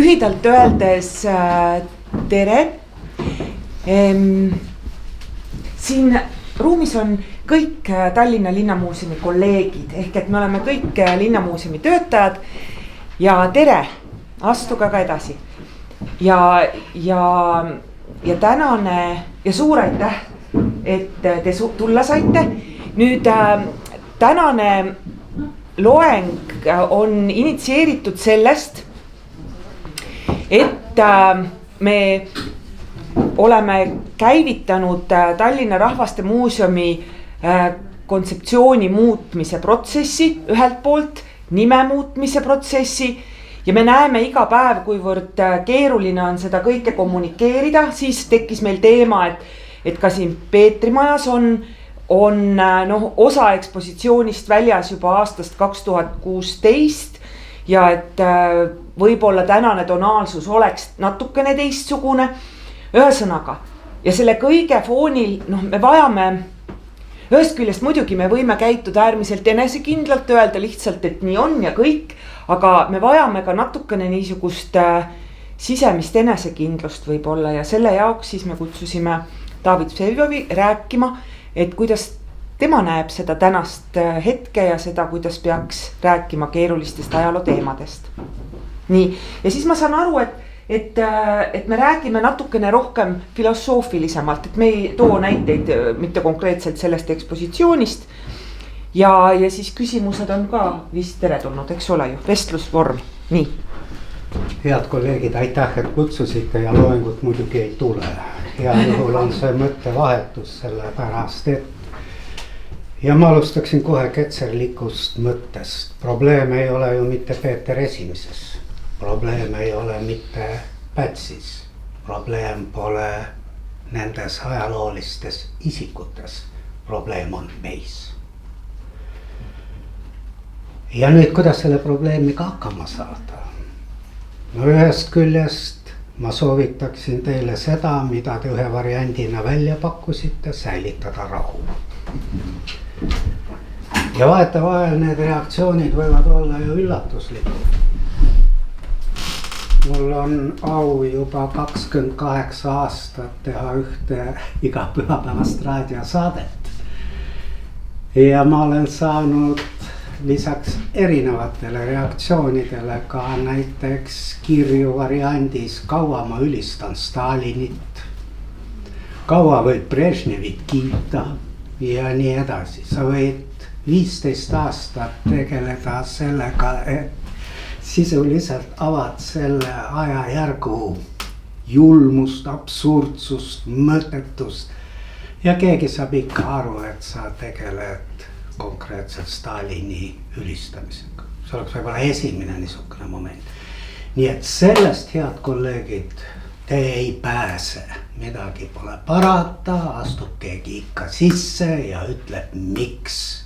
lühidalt öeldes tere. Siin ruumis on kõik Tallinna Linnamuuseumi kolleegid, ehk et me oleme kõik Linnamuuseumi töötajad ja tere, astuge ka edasi. Ja tänane ja suur aitäh, et te tulla saite. Nüüd tänane loeng on initsieeritud sellest, et me oleme käivitanud Tallinna Rahvaste Muuseumi kontseptsiooni muutmise protsessi, ühelt poolt nime muutmise protsessi ja me näeme iga päev, kuivõrd keeruline on seda kõike kommunikeerida. Siis tekkis meil teema, et ka siin Peetrimajas on osa ekspositsioonist väljas juba aastast 2016 ja et võib-olla tänane tonaalsus oleks natukene teistsugune. Ühesõnaga, ja selle kõige foonil, me vajame, ühest küljest muidugi me võime käituda äärmiselt enesekindlalt, öelda lihtsalt, et nii on ja kõik, aga me vajame ka natukene niisugust sisemist enesekindlust võib-olla ja selle jaoks siis me kutsusime David Vseviovi rääkima, et kuidas tema näeb seda tänast hetke ja seda, kuidas peaks rääkima keerulistest ajaloo teemadest. Nii, ja siis ma saan aru, et me räägime natukene rohkem filosoofilisemalt, et me ei too näiteid mitte konkreetselt sellest ekspositsioonist. Ja siis küsimused on ka vist teretulnud, eks ole ju, vestlusvorm, nii. Head kolleegid, aitäh, et kutsusite ja loengut muidugi ei tule. Hea juhul on see mõttevahetus selle pärast, ja ma alustaksin kohe ketserlikust mõttest. Probleem ei ole ju mitte Peeter Esimeses. Probleem ei ole mitte Pätsis. Probleem pole nendes ajaloolistes isikutes. Probleem on meis. Ja nüüd, kuidas selle probleemiga hakkama saada? No ühest küljest ma soovitaksin teile seda, mida te ühe variandina välja pakkusite, säilitada rahu. Ja vahetevahel need reaktsioonid võivad olla ju üllatuslikud. Mul on au juba 28 aastat teha ühte iga pühapäevast raadiosaadet. Ja ma olen saanud lisaks erinevatele reaktsioonidele ka näiteks kirju variandis kaua ma ülistan Stalinit, kaua võib Brežnevit kiita ja nii edasi. Sa võid 15 aastat tegeleda sellega, et sisuliselt avad selle ajajärgu julmust, absurdsust, mõttetust ja keegi saab ikka aru, et sa tegeled konkreetselt Stalini ülistamisega. See oleks võib-olla esimene niisugune moment. Nii et sellest, head kolleegid, te ei pääse. Midagi pole parata, astub keegi ikka sisse ja ütleb miks.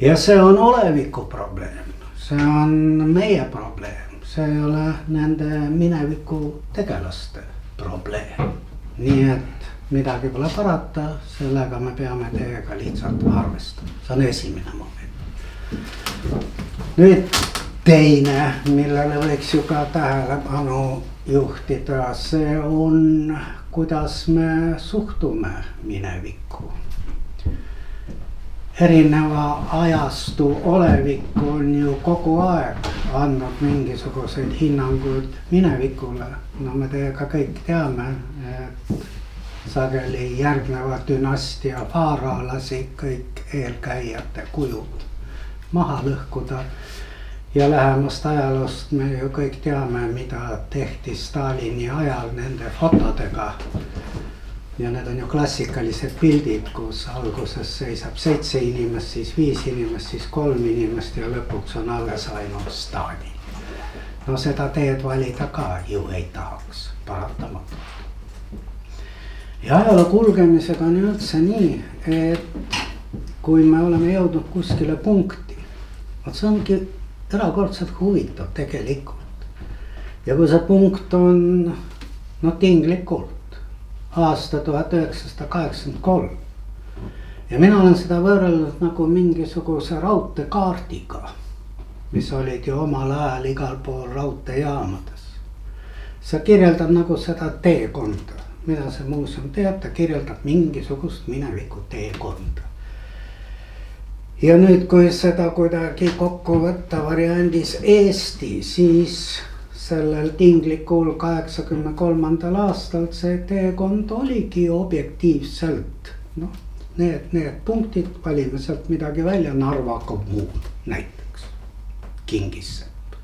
Ja see on oleviku probleem. See on meie probleem. See ei ole nende mineviku tegelaste probleem. Nii et midagi pole parata, sellega me peame teiega lihtsalt arvestama. See on esimene moment. Nüüd teine, millele võiks ju ka tähelepanu juhtida, see on, kuidas me suhtume minevikku. Erineva ajastu olevik on ju kogu aeg andnud mingisuguseid hinnanguid minevikule. No me teiega kõik teame, et sageli järgneva dünastia faaraalasi kõik eelkäijate kujud maha lõhkuda. Ja lähemast ajaloost me ju kõik teame, mida tehti Stalini ajal nende fotodega. Ja need on ju klassikalised pildid, kus alguses seisab 7 inimest, siis 5 inimest, siis 3 inimest ja lõpuks on alles ainult Stalin. No seda teed valida ka ju ei tahaks, paratamatult. Ja ajaloo kulgemisega on üldse nii, et kui me oleme jõudnud kuskile punkti, see ongi erakordselt huvitav tegelikult. Ja kui see punkt on tinglikult aasta 1983 ja mina olen seda võrrelnud nagu mingisuguse raudtekaardiga. mis olid ju omal ajal igal pool raudteejaamades. See kirjeldab nagu seda teekonda, mida see muuseum teeb, ta kirjeldab mingisugust mineviku teekonda. Ja nüüd, kui seda kuidagi kokku võtta variandis Eesti, siis sellel tinglikul 83. aastal see teekond oligi objektiivselt, noh, need punktid, valime sealt midagi välja, Narva kommuun näiteks, Kingissepp.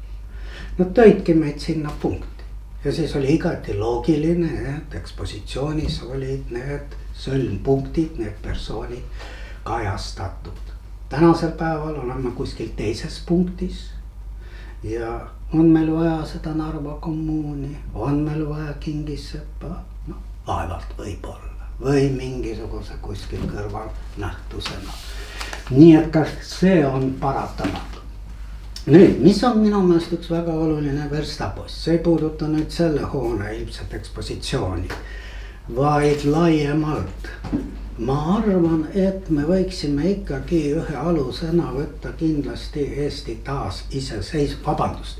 Nad tõidki meid sinna punkti ja siis oli igati loogiline, et ekspositsioonis olid need sõlmpunktid, need persoonid kajastatud. Tänasel päeval oleme kuskil teises punktis ja on meil vaja seda Narva kommuuni, on meil vaja Kingisseppa, no vaevalt võib-olla. Või mingisuguse kuskil kõrval nähtusena. Nii et ka see on paratamatu. Nüüd, mis on minu meelest üks väga oluline verstapost, see ei puuduta nüüd selle hoone ilmselt ekspositsiooni, vaid laiemalt. Ma arvan, et me võiksime ikkagi ühe alusena võtta kindlasti Eesti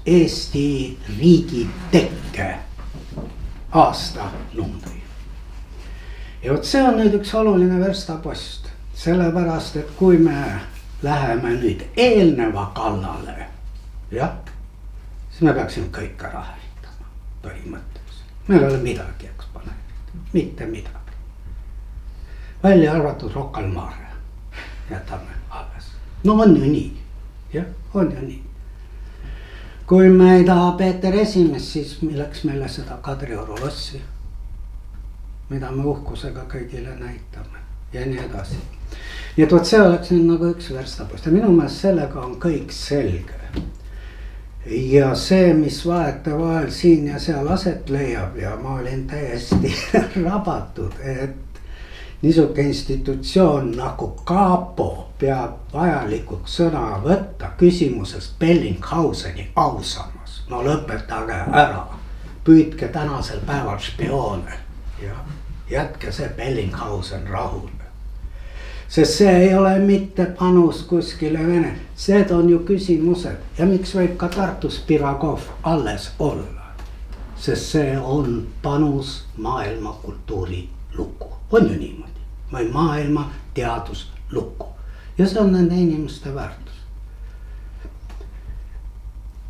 Eesti riigi tekke aastanumbri. Ja vot see on nüüd üks oluline verstapost, sellepärast, et kui me läheme nüüd eelneva kallale, jah, siis me peaksime kõik ära hävitama põhimõtteliselt. Meil ei ole midagi eksponeerida, mitte midagi. Välja arvatud Rocca al Mare jätame alles. No on ju nii, jah, on ju nii. Kui me ei taha Peeter Esimest, siis milleks meile seda Kadrioru lossi, mida me uhkusega kõigile näitame ja nii edasi. Nii et vot see oleks nüüd nagu üks verstapost ja minu meelest sellega on kõik selge. Ja see, mis vahetevahel siin ja seal aset leiab ja ma olin täiesti rabatud, et niisuke institutsioon nagu Kapo peab vajalikuks sõna võtta küsimuses Bellinghauseni ausammas. No lõpetage ära, püüdke tänasel päeval spioone ja jätke see Bellinghausen rahule. Sest see ei ole mitte panus kuskile Vene, see on ju küsimused ja miks võib ka Tartus Piragov alles olla. Sest see on panus maailma kultuuri lukku, on ju niimoodi, või maailma teaduslukku ja see on nende inimeste väärtus.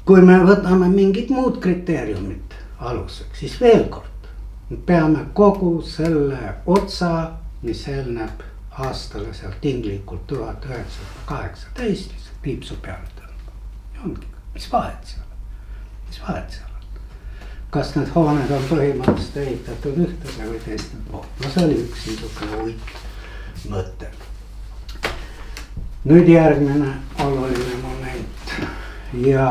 Kui me võtame mingid muud kriteeriumid aluseks, siis veel kord peame kogu selle otsa, mis eelneb aastale seal tinglikult 1918, kriipsu peale tõmbab. Ja ongi, mis vahet seal on? Kas need hooned on põhimõtteliselt ehitatud ühtede või teistel pool? No see oli üks niisugune uit mõte. Nüüd järgmine oluline moment ja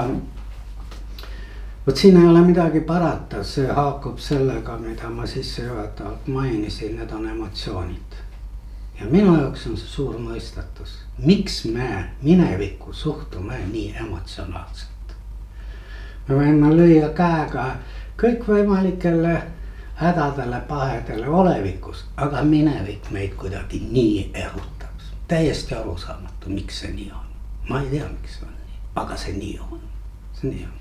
vot siin ei ole midagi parata, see haakub sellega, mida ma sissejuhatavalt mainisin, need on emotsioonid. Ja minu jaoks on see suur mõistatus, miks me minevikku suhtume nii emotsionaalselt. Me võime lüüa käega kõikvõimalikele hädadele, pahedele olevikus, aga minevik meid kuidagi nii erutab. Täiesti arusaamatu, miks see nii on. Ma ei tea, miks see on nii, aga see nii on. See nii on.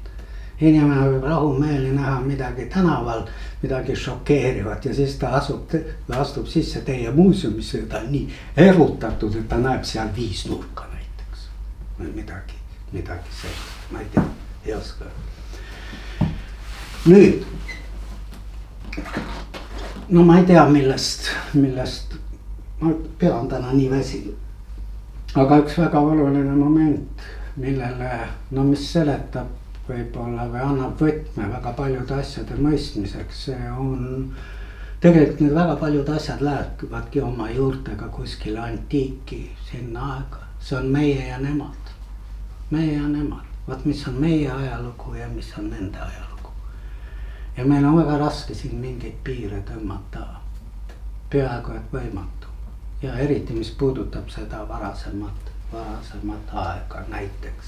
Inimene võib rahumeeli näha midagi tänaval, midagi šokeerivat ja siis ta astub sisse teie muuseumisse ja ta on nii erutatud, et ta näeb seal 5 nurka näiteks. Või midagi sellist, ma ei tea, ei oska. Nüüd, no ma ei tea millest, ma pean täna nii väsinud. Aga üks väga oluline moment, millele, no mis seletab võib-olla või annab võtme väga paljude asjade mõistmiseks, see on, tegelikult need väga paljud asjad lähevadki oma juurtega kuskile antiiki sinna aega. See on meie ja nemad. Vaat mis on meie ajalugu ja mis on nende ajalugu. Ja meil on väga raske siin mingeid piire tõmmata, peaaegu et võimatu. Ja eriti mis puudutab seda varasemat aega näiteks.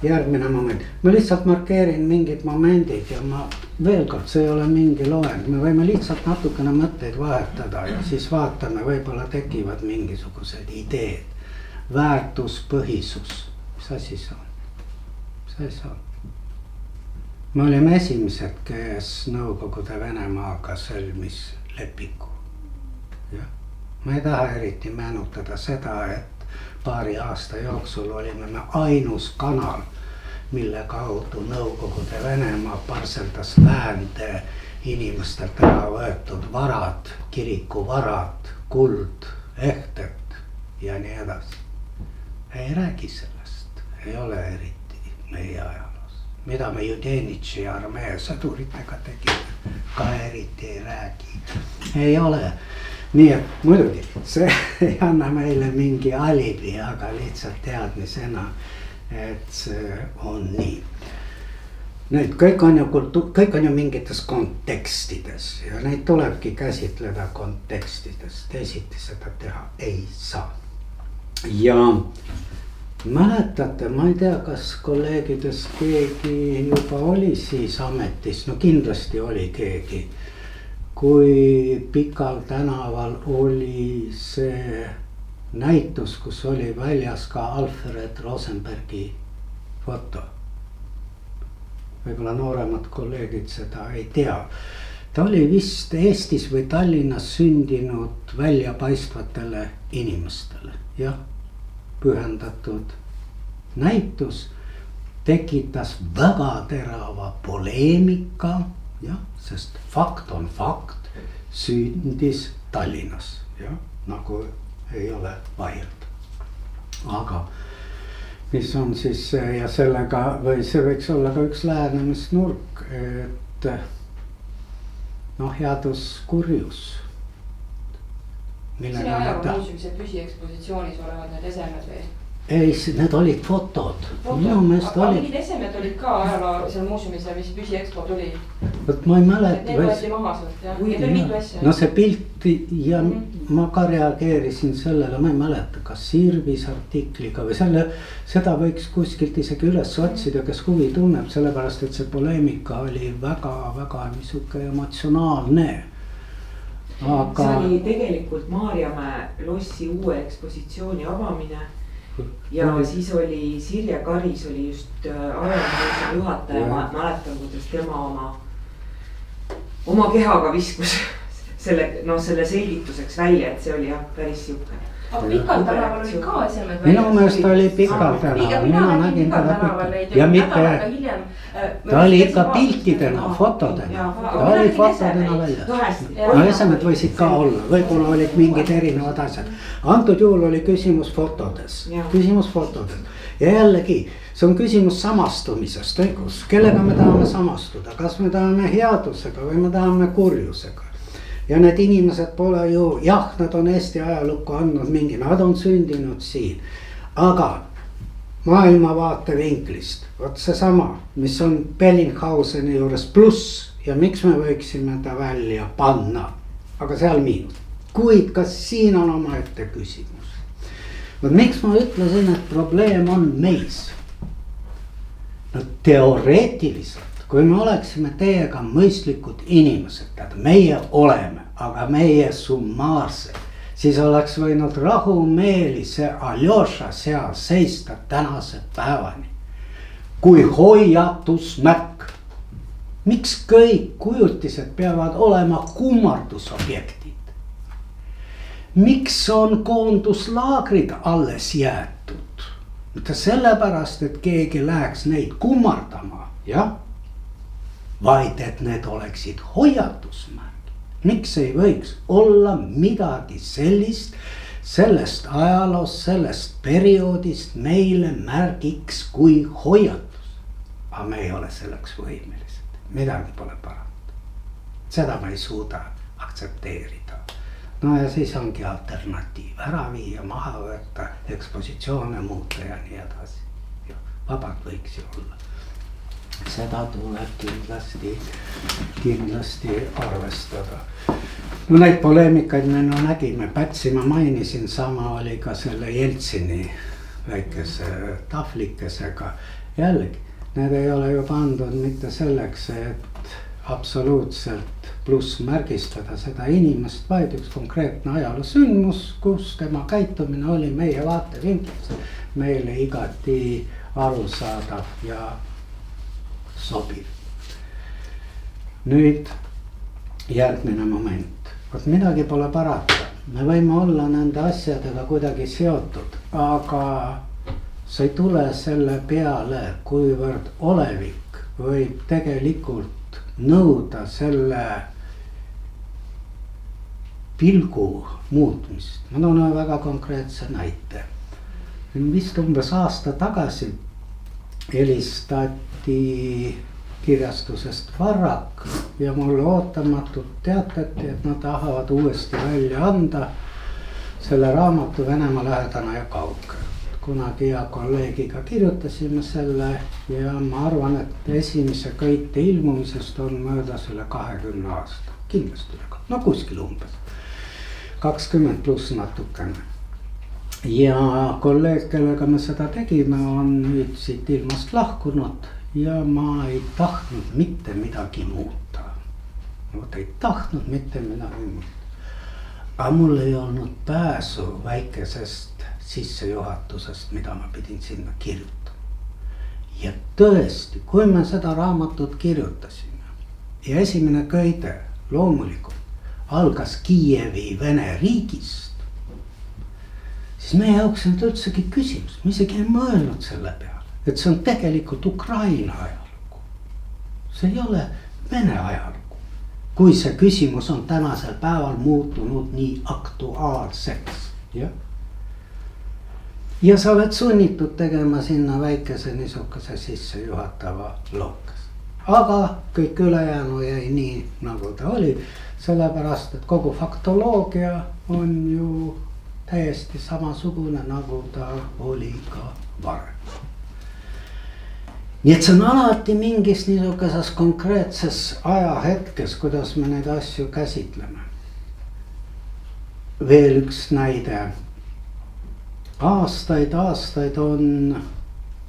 Järgmine moment, ma lihtsalt markeerin mingid momendid ja ma veel kord, see ei ole mingi loeng, me võime lihtsalt natukene mõtteid vahetada ja siis vaatame, võib-olla tekivad mingisugused ideed. Väärtuspõhisus, mis asi see on? see ei saa. Me olime esimesed, kes Nõukogude Venemaaga sõlmis lepingu. Jah. Ma ei taha eriti meenutada seda, et paari aasta jooksul olime me ainus kanal, mille kaudu Nõukogude Venemaa parseldas läände inimestelt ära võetud varad, kirikuvarad, kuld, ehted ja nii edasi. Ei räägi sellest, ei ole eriti meie ajaloos. Mida me Judenitši armee sõduritega tegime, ka eriti ei räägi. Ei ole. Nii et muidugi, see ei anna meile mingi alibi, aga lihtsalt teadmisena, et see on nii. Nüüd kõik on ju mingites kontekstides ja neid tulebki käsitleda kontekstides, teisiti seda teha ei saa. Ja mäletate, ma ei tea, kas kolleegides keegi juba oli siis ametis, no kindlasti oli keegi, kui Pikal tänaval oli see näitus, kus oli väljas ka Alfred Rosenbergi foto. Võib-olla nooremad kolleegid seda ei tea. Ta oli vist Eestis või Tallinnas sündinud väljapaistvatele inimestele, jah, pühendatud näitus, tekitas väga terava poleemika, jah, sest fakt on fakt, sündis Tallinnas, jah, nagu ei ole vaielda. Aga mis on siis ja sellega või see võiks olla ka üks lähenemisnurk, et noh, headus kurjus. Sina ajaloomuusiumise püsiekspositsioonis olevad need esemed või? Ei, need olid fotod. Minu meelest aga olid. mingid esemed olid ka ajaloo seal muusiumis ja mis püsiekspo tuli? Võt ma ei mäleta. Need võeti maha sealt, jah? Need oli mitu asja. No see pilt ja ma ka reageerisin sellele, ma ei mäleta, kas Sirvis artikliga või seda võiks kuskilt isegi üles otsida, kes huvi tunneb, sellepärast et see poleemika oli väga niisuke emotsionaalne. Aga see oli tegelikult Maarjamäe lossi uue ekspositsiooni avamine ja siis oli Sirje Karis oli just ajaloomuuseumi juhataja, ma mäletan, kuidas tema oma kehaga viskus selle selgituseks välja, et see oli jah päris siuke. Aga Pikal tänaval oli ka esemed minu meelest oli Pikal tänaval, mina nägin teda pikalt ja mitte, ta oli ikka piltidena, fotodena, ta oli fotodena väljas. No esemed võisid ka olla, võib-olla olid mingid erinevad asjad. Antud juhul oli küsimus fotodes ja jällegi see on küsimus samastumisest, õigus, kellega me tahame samastuda, kas me tahame headusega või me tahame kurjusega. Ja need inimesed pole ju, jah, nad on Eesti ajalukku andnud mingi, nad on sündinud siin. Aga maailmavaate vinklist, võt see sama, mis on Bellinghauseni juures pluss ja miks me võiksime ta välja panna, aga seal miinus. Kuid kas siin on oma ette küsimus? Võt miks ma ütlesin, et probleem on meis? No teoreetiliselt. Kui me oleksime teiega mõistlikud inimesed, tead, meie oleme, aga meie summaarsed, siis oleks võinud rahumeeli see Aljoša seal seista tänase päevani. Kui hoiatusmärk. Miks kõik kujutised peavad olema kummardusobjektid? Miks on koonduslaagrid alles jäetud? Mitte sellepärast, et keegi läheks neid kummardama, jah? Vaid et need oleksid hoiatusmärgid. Miks ei võiks olla midagi sellist, sellest ajaloost, sellest perioodist meile märgiks kui hoiatus. Aga me ei ole selleks võimelised, midagi pole parandada. Seda me ei suuda aktsepteerida. No ja siis ongi alternatiiv, ära viia, maha võtta, ekspositsioone muuta ja nii edasi. Vabalt võiks ju olla. Seda tuleb kindlasti arvestada. No neid poleemikaid me nägime, Pätsi ma mainisin, sama oli ka selle Jeltsini väikese tahvlikesega. Jällegi, need ei ole ju pandud mitte selleks, et absoluutselt pluss märgistada seda inimest, vaid üks konkreetne ajaloosündmus, kus tema käitumine oli meie vaatevinklist meile igati arusaadav ja sobiv. Nüüd järgmine moment, vot midagi pole parata, me võime olla nende asjadega kuidagi seotud, aga sa ei tule selle peale, kuivõrd olevik võib tegelikult nõuda selle pilgu muutmist. Ma toon ühe väga konkreetse näite. Vist umbes aasta tagasi helistati kirjastusest Varrak ja mulle ootamatult teatati, et nad tahavad uuesti välja anda selle raamatu Venemaa lähedane ja kauge. Kunagi hea kolleegiga kirjutasime selle ja ma arvan, et esimese köite ilmumisest on möödas üle 20 aasta. Kindlasti üle, no kuskil umbes 20 pluss natukene. Ja kolleeg, kellega me seda tegime, on nüüd siit ilmast lahkunud ja ma ei tahtnud mitte midagi muuta. Vot ei tahtnud mitte midagi muuta. Aga mul ei olnud pääsu väikesest sissejuhatusest, mida ma pidin sinna kirjutama. Ja tõesti, kui me seda raamatut kirjutasime ja esimene köide loomulikult algas Kiievi Vene riigist, siis meie jaoks on üldsegi küsimus, me isegi ei mõelnud selle peale, et see on tegelikult Ukraina ajalugu. See ei ole Vene ajalugu, kui see küsimus on tänasel päeval muutunud nii aktuaalseks. Ja sa oled sunnitud tegema sinna väikese niisuguse sissejuhatava lookas. Aga kõik ülejäänu jäi nii, nagu ta oli, sellepärast, et kogu faktoloogia on ju täiesti samasugune, nagu ta oli ka varem. Nii et see on alati mingis niisukeses konkreetses ajahetkes, kuidas me neid asju käsitleme. Veel üks näide. Aastaid on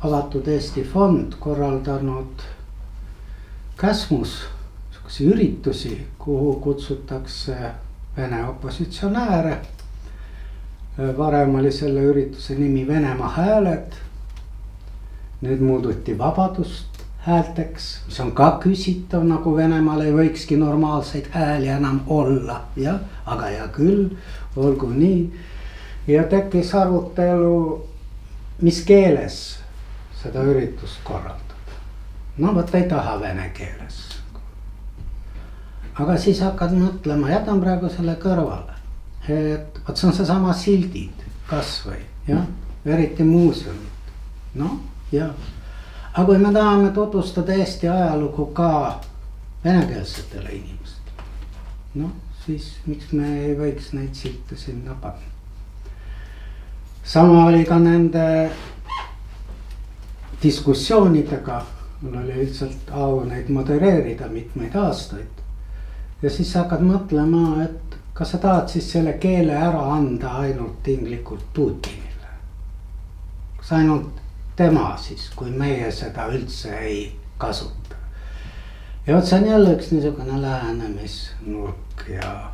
Avatud Eesti Fond korraldanud Käsmus üritusi, kuhu kutsutakse Vene opositsionääre. Varem oli selle ürituse nimi Venemaa hääled. Nüüd muuduti Vabadust häälteks, mis on ka küsitav, nagu Venemaal ei võikski normaalseid hääli enam olla. Ja, aga hea küll, olgu nii. Ja tekkis arutelu, mis keeles seda üritust korraldab. No võt ei taha vene keeles. Aga siis hakkad mõtlema, jätan praegu selle kõrvale, et võt see on seesama sildid kasvõi, jah, eriti muuseumid. No, jah. Aga kui me tahame tutvustada Eesti ajalugu ka venekeelsetele inimestele, no siis miks me ei võiks neid silte sinna panna. Sama oli ka nende diskussioonidega, mul oli lihtsalt au neid modereerida mitmeid aastaid. Ja siis hakkad mõtlema, et kas sa tahad siis selle keele ära anda ainult tinglikult Putinile. Kas ainult tema siis, kui meie seda üldse ei kasuta. Ja see on jälle üks niisugune lähenemisnurk ja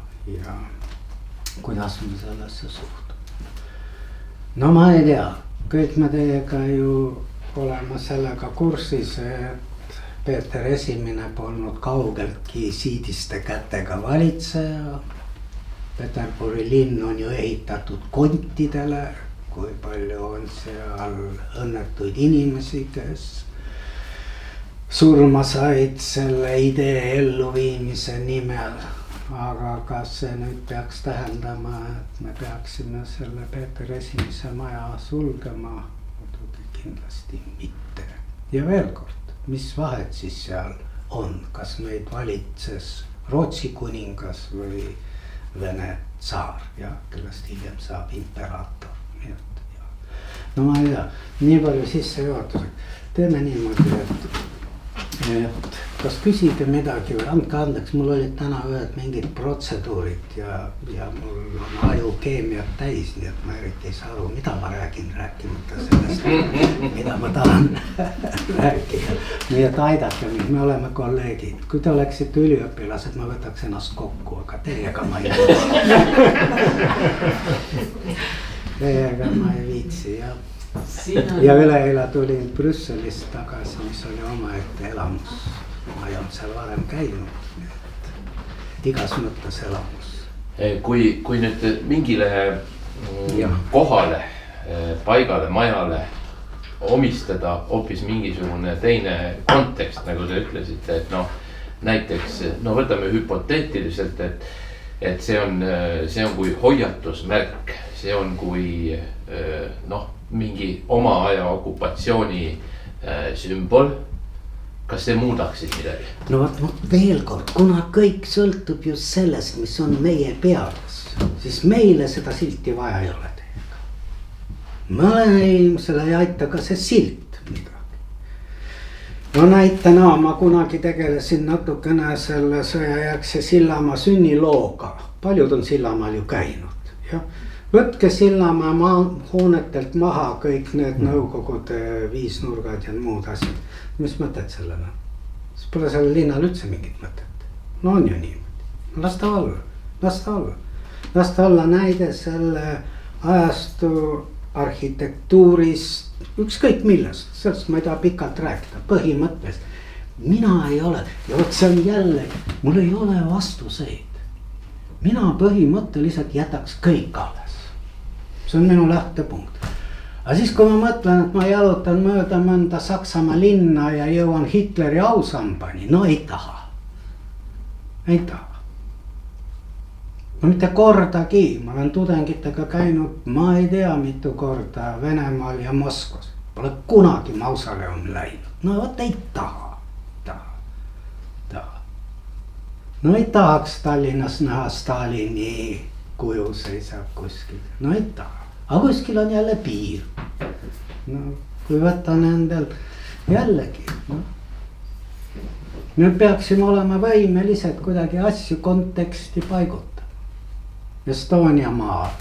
kuidas me sellesse suhtume. No ma ei tea, kõik me teiega ju oleme sellega kursis, et Peeter Esimene polnud kaugeltki siidiste kätega valitseja. Peterburi linn on ju ehitatud kontidele, kui palju on seal õnnetuid inimesi, kes surma said selle idee elluviimise nimel. Aga kas see nüüd peaks tähendama, et me peaksime selle Peeter Esimese maja sulgema? Kindlasti mitte. Ja veel kord, mis vahet siis seal on, kas meid valitses Rootsi kuningas või Vene tsaar, ja kellest hiljem saab imperaator. No ma ei tea, nii palju sissejuhatuseks. Teeme niimoodi, et kas küsige midagi või andke andeks, mul olid täna ühed mingid protseduurid ja mul on aju keemiat täis, nii et ma eriti ei saa aru, mida ma räägin, rääkimata sellest, mida ma tahan rääkida. Nii et aidake mind, me oleme kolleegid. Kui te oleksite üliõpilased, ma võtaks ennast kokku, aga teiega ma ei viitsi. Teiega ma ei viitsi, jah. ja üleeile tulin Brüsselist tagasi, mis oli omaette elamus. Ma ei olnud seal varem käinud, et igas mõttes elamus. Kui nüüd mingile kohale, paigale, majale omistada hoopis mingisugune teine kontekst, nagu te ütlesite, et noh, näiteks võtame hüpoteetiliselt, et see on kui hoiatusmärk, see on kui mingi oma aja okupatsiooni sümbol. Kas see muudaks siis midagi? No veel kord, kuna kõik sõltub just sellest, mis on meie peades, siis meile seda silti vaja ei ole teiega. Mõnele inimesele ei aita ka see silt midagi. No näitena ma kunagi tegelesin natukene selle sõjajärgse Sillamaa sünnilooga. Paljud on Sillamaal ju käinud. Ja võtke Sillamaa hoonetelt maha kõik need nõukogude viisnurgad ja muud asjad. Mis mõtet sellele? Siis pole sellel linnal üldse mingit mõtet. No on ju niimoodi. Las ta olla. Las ta olla näide selle ajastu arhitektuurist, ükskõik millest. Sellest ma ei taha pikalt rääkida, põhimõtteliselt. Mina ei ole, ja vot see on jälle, mul ei ole vastuseid. Mina põhimõtteliselt jätaks kõik alles. See on minu lähtepunkt. Aga siis kui ma mõtlen, et ma jalutan mööda mõnda Saksamaa linna ja jõuan Hitleri ausambani, no ei taha. No mitte kordagi, ma olen tudengitega käinud, ma ei tea mitu korda Venemaal ja Moskvas. Pole kunagi mausoleumi läinud, no vot ei taha. No ei tahaks Tallinnas näha Stalini kuju seisab kuskil, no ei taha. Aga kuskil on jälle piir. No, kui võtta nendel jällegi. Me peaksime olema võimelised kuidagi asju konteksti paigutama. Estonia maal.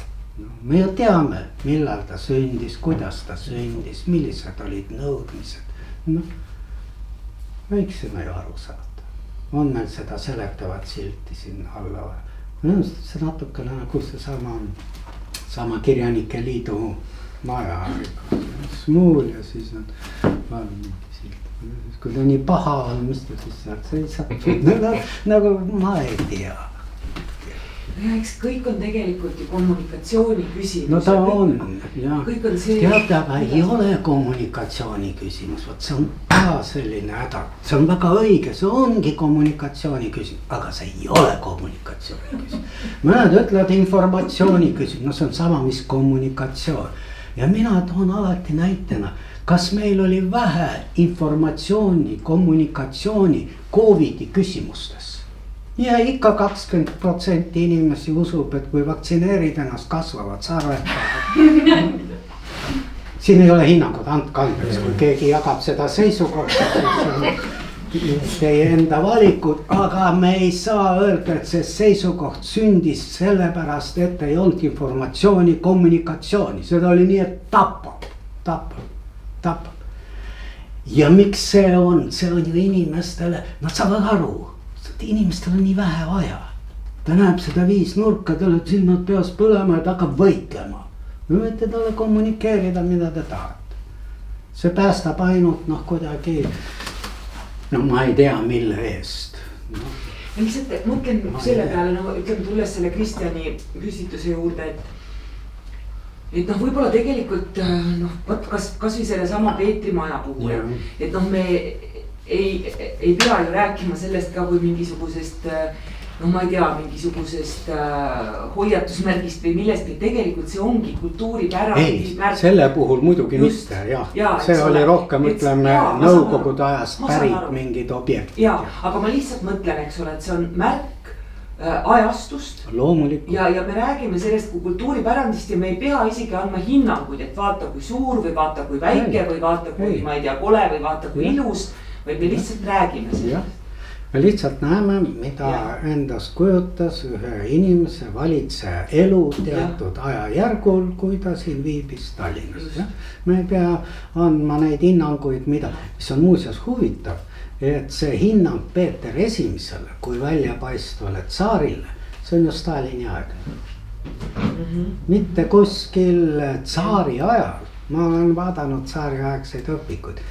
Me ju teame, millal ta sündis, kuidas ta sündis, millised olid nõudmised. Võiksime ju aru saada. On meil seda seletavat silti sinna alla või? Minu arust see natukene nagu see sama kirjanike liidu maja smuul ja siis on mingi silt. Kui ta nii paha on, mis ta siis sealt seisab? Nagu ma ei tea. Ja eks kõik on tegelikult ju kommunikatsiooni küsimus. No ta on, jah. Teate, aga ei ole kommunikatsiooni küsimus. Vot see on ka selline häda. See on väga õige, see ongi kommunikatsiooni küsimus. Aga see ei ole kommunikatsiooni küsimus. Mõned ütlevad informatsiooni küsimus. No see on sama, mis kommunikatsioon. Ja mina toon alati näitena, kas meil oli vähe informatsiooni, kommunikatsiooni COVID-i küsimustes. Ja ikka 20% inimesi usub, et kui vaktsineerid ennast, kasvavad sarved. Siin ei ole hinnangud, andke andeks, kui keegi jagab seda seisukohta, siis on teie enda valikud. Aga me ei saa öelda, et see seisukoht sündis sellepärast, et ei olnud informatsiooni, kommunikatsiooni. Seda oli nii, et tapab. Ja miks see on? See on ju inimestele, nad saavad aru. Inimestel on nii vähe vaja. Ta näeb seda viisnurka, tal on silmad peas põlema ja ta hakkab võitlema. Me võite talle kommunikeerida, mida te tahate. See päästab ainult kuidagi, ma ei tea, mille eest. Lihtsalt mõtlen selle peale, ütleme tulles selle Kristjani küsituse juurde, et võib-olla tegelikult kas või selle sama Peetri maja puhul, et me ei pea ju rääkima sellest ka kui mingisugusest, ma ei tea, mingisugusest hoiatusmärgist või millestki, tegelikult see ongi kultuuripärandi märk. Selle puhul muidugi mitte, jah. See oli rohkem, ütleme, nõukogude ajast pärit mingid objektid. Jaa, aga ma lihtsalt mõtlen, eks ole, et see on märk ajastust. Loomulikult. Ja me räägime sellest kui kultuuripärandist ja me ei pea isegi andma hinnanguid, et vaata kui suur või vaata kui väike või vaata kui, ma ei tea, kole või vaata kui ilus. Või me lihtsalt räägime sellest. Me lihtsalt näeme, mida endast kujutas ühe inimese valitseja elu teatud ajajärgul, kui ta siin viibis Tallinnas. Me ei pea andma neid hinnanguid, mis on muuseas huvitav, et see hinnang Peeter Esimesele kui väljapaistvale tsaarile, see on ju Stalini aeg. Mitte kuskil tsaari ajal ma olen vaadanud tsaariaegseid õpikuid.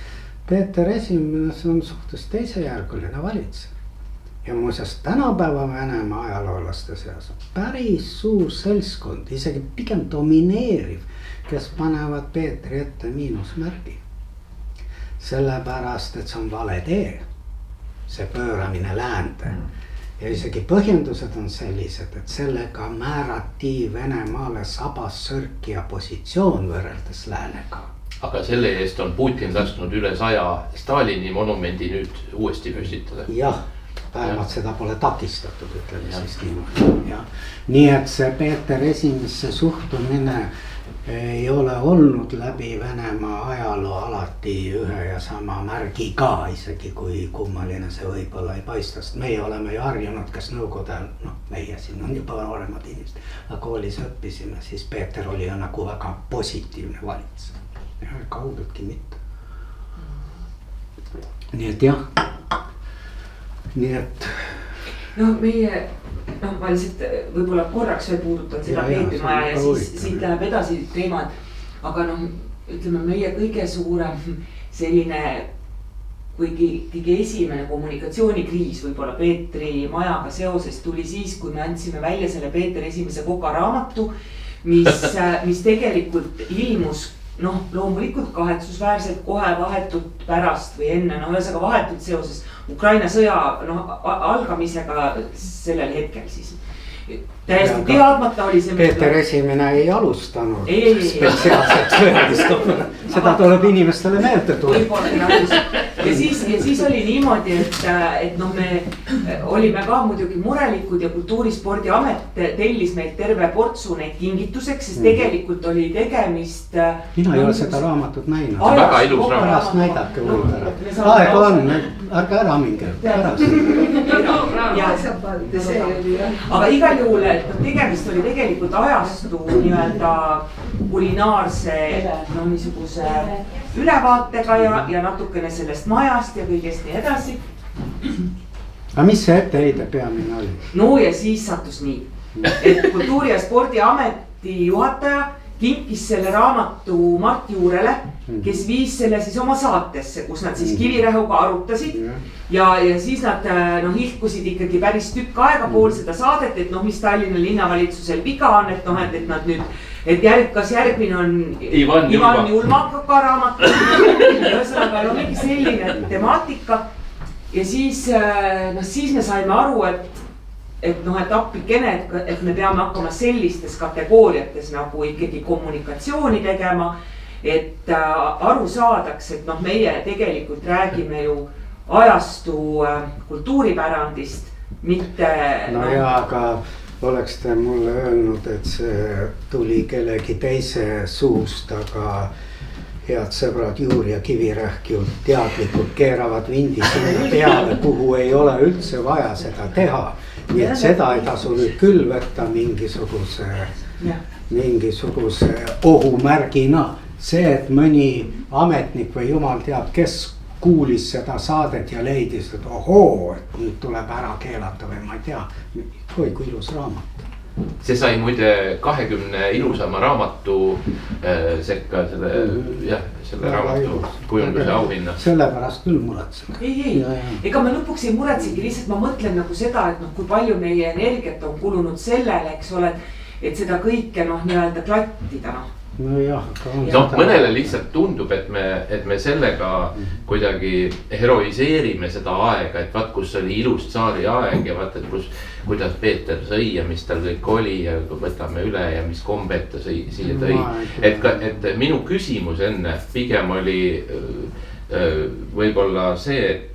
Peeter Esimene on suhtes teisejärguline valitseja. Ja muuseas tänapäeva Venemaa ajaloolaste seas on päris suur seltskond, isegi pigem domineeriv, kes panevad Peetri ette miinusmärgi. Sellepärast, et see on vale tee, see pööramine läände. Ja isegi põhjendused on sellised, et sellega määrati Venemaale sabassörkija positsioon võrreldes läänega. Aga selle eest on Putin lasknud üle 100 Stalini monumendi nüüd uuesti püstitada. Jah, vähemalt seda pole takistatud, ütleme siis niimoodi. Nii et see Peeter Esimesse suhtumine ei ole olnud läbi Venemaa ajaloo alati ühe ja sama märgiga, isegi kui kummaline see võib-olla ei paista. Sest meie oleme ju harjunud, kes nõukogude ajal, meie siin on juba nooremad inimesed, aga koolis õppisime, siis Peeter oli ju nagu väga positiivne valitseja. Kaududki mitte. Nii et jah. Nii et. Meie, ma lihtsalt võib-olla korraks veel puudutan seda Peetrimaja ja siis siit läheb edasi teemad. Aga ütleme meie kõige suurem selline, kõige esimene kommunikatsioonikriis võib-olla Peetrimajaga seoses tuli siis, kui me andsime välja selle Peeter Esimese Koka raamatu, mis tegelikult ilmus loomulikult kahetsusväärselt kohe vahetult pärast või enne, ühesõnaga vahetult seoses Ukraina sõja algamisega sellel hetkel siis. Täiesti teadmata oli see. Peeter Esimene ei alustanud spetsiaalselt sõjalist, seda tuleb inimestele meelde tulla. Ja siis oli niimoodi, et me olime ka muidugi murelikud ja Kultuurispordiamet tellis meilt terve portsu neid kingituseks, sest tegelikult oli tegemist. Mina ei ole seda raamatut näinud. Väga ilus raamat. Pärast näidake mulle ära. Aeg on, ärge ära minge. Aga igal juhul, et tegemist oli tegelikult ajastu nii-öelda kulinaarse niisuguse ülevaatega ja natukene sellest majast ja kõigest nii edasi. Aga mis see etteheide peamine oli? Ja siis sattus nii, et Kultuuri- ja Spordiameti juhataja kinkis selle raamatu Mart Juurele, kes viis selle siis oma saatesse, kus nad siis Kivirähuga arutasid. Ja siis nad hilkusid ikkagi päris tükk aega pool seda saadet, et mis Tallinna linnavalitsusel viga on, et nad nüüd, et kas järgmine on Ivan Julmaka raamat. Ühesõnaga mingi selline temaatika. Ja siis me saime aru, et appikene, et me peame hakkama sellistes kategooriates nagu ikkagi kommunikatsiooni tegema. Et aru saadaks, et meie tegelikult räägime ju ajastu kultuuripärandist, mitte. Aga oleks te mulle öelnud, et see tuli kellegi teise suust, aga head sõbrad Juur ja Kivirähk ju teadlikult keeravad vindi sinna peale, kuhu ei ole üldse vaja seda teha. Nii et seda ei tasu nüüd küll võtta mingisuguse ohumärgina. See, et mõni ametnik või jumal teab, kes kuulis seda saadet ja leidis, et ohoo, et nüüd tuleb ära keelata või ma ei tea. Kui ilus raamat. See sai muide 20 ilusama raamatu sekka selle raamatu kujunduse auhinna. Sellepärast küll muretsen. Ei, ega ma lõpuks ei muretsegi, lihtsalt ma mõtlen nagu seda, et kui palju meie energiat on kulunud sellele, eks ole, et seda kõike nii-öelda klattida. Mõnele lihtsalt tundub, et me sellega kuidagi heroiseerime seda aega, et vaat kus oli ilus tsaari aeg ja vaat, et kuidas Peeter sõi ja mis tal kõik oli ja võtame üle ja mis kombed ta siia tõi. Et minu küsimus enne pigem oli võib-olla see,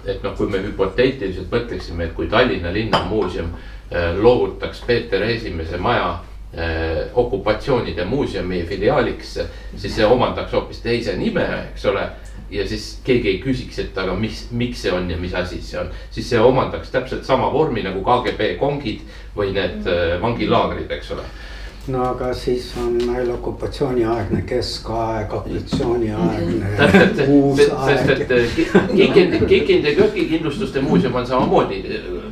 et kui me hüpoteetiliselt mõtleksime, et kui Tallinna Linnamuuseum loovutaks Peeter Esimese maja okupatsioonide muuseumi filiaaliks, siis see omandaks hoopis teise nime, eks ole. Ja siis keegi ei küsiks, et aga miks see on ja mis asi see on. Siis see omandaks täpselt sama vormi nagu KGB kongid või need vangilaagrid, eks ole. No aga siis on meil okupatsiooniaegne keskaeg, okupatsiooniaegne uus aeg. Sest et Kikind ja Köki kindlustuste muuseum on samamoodi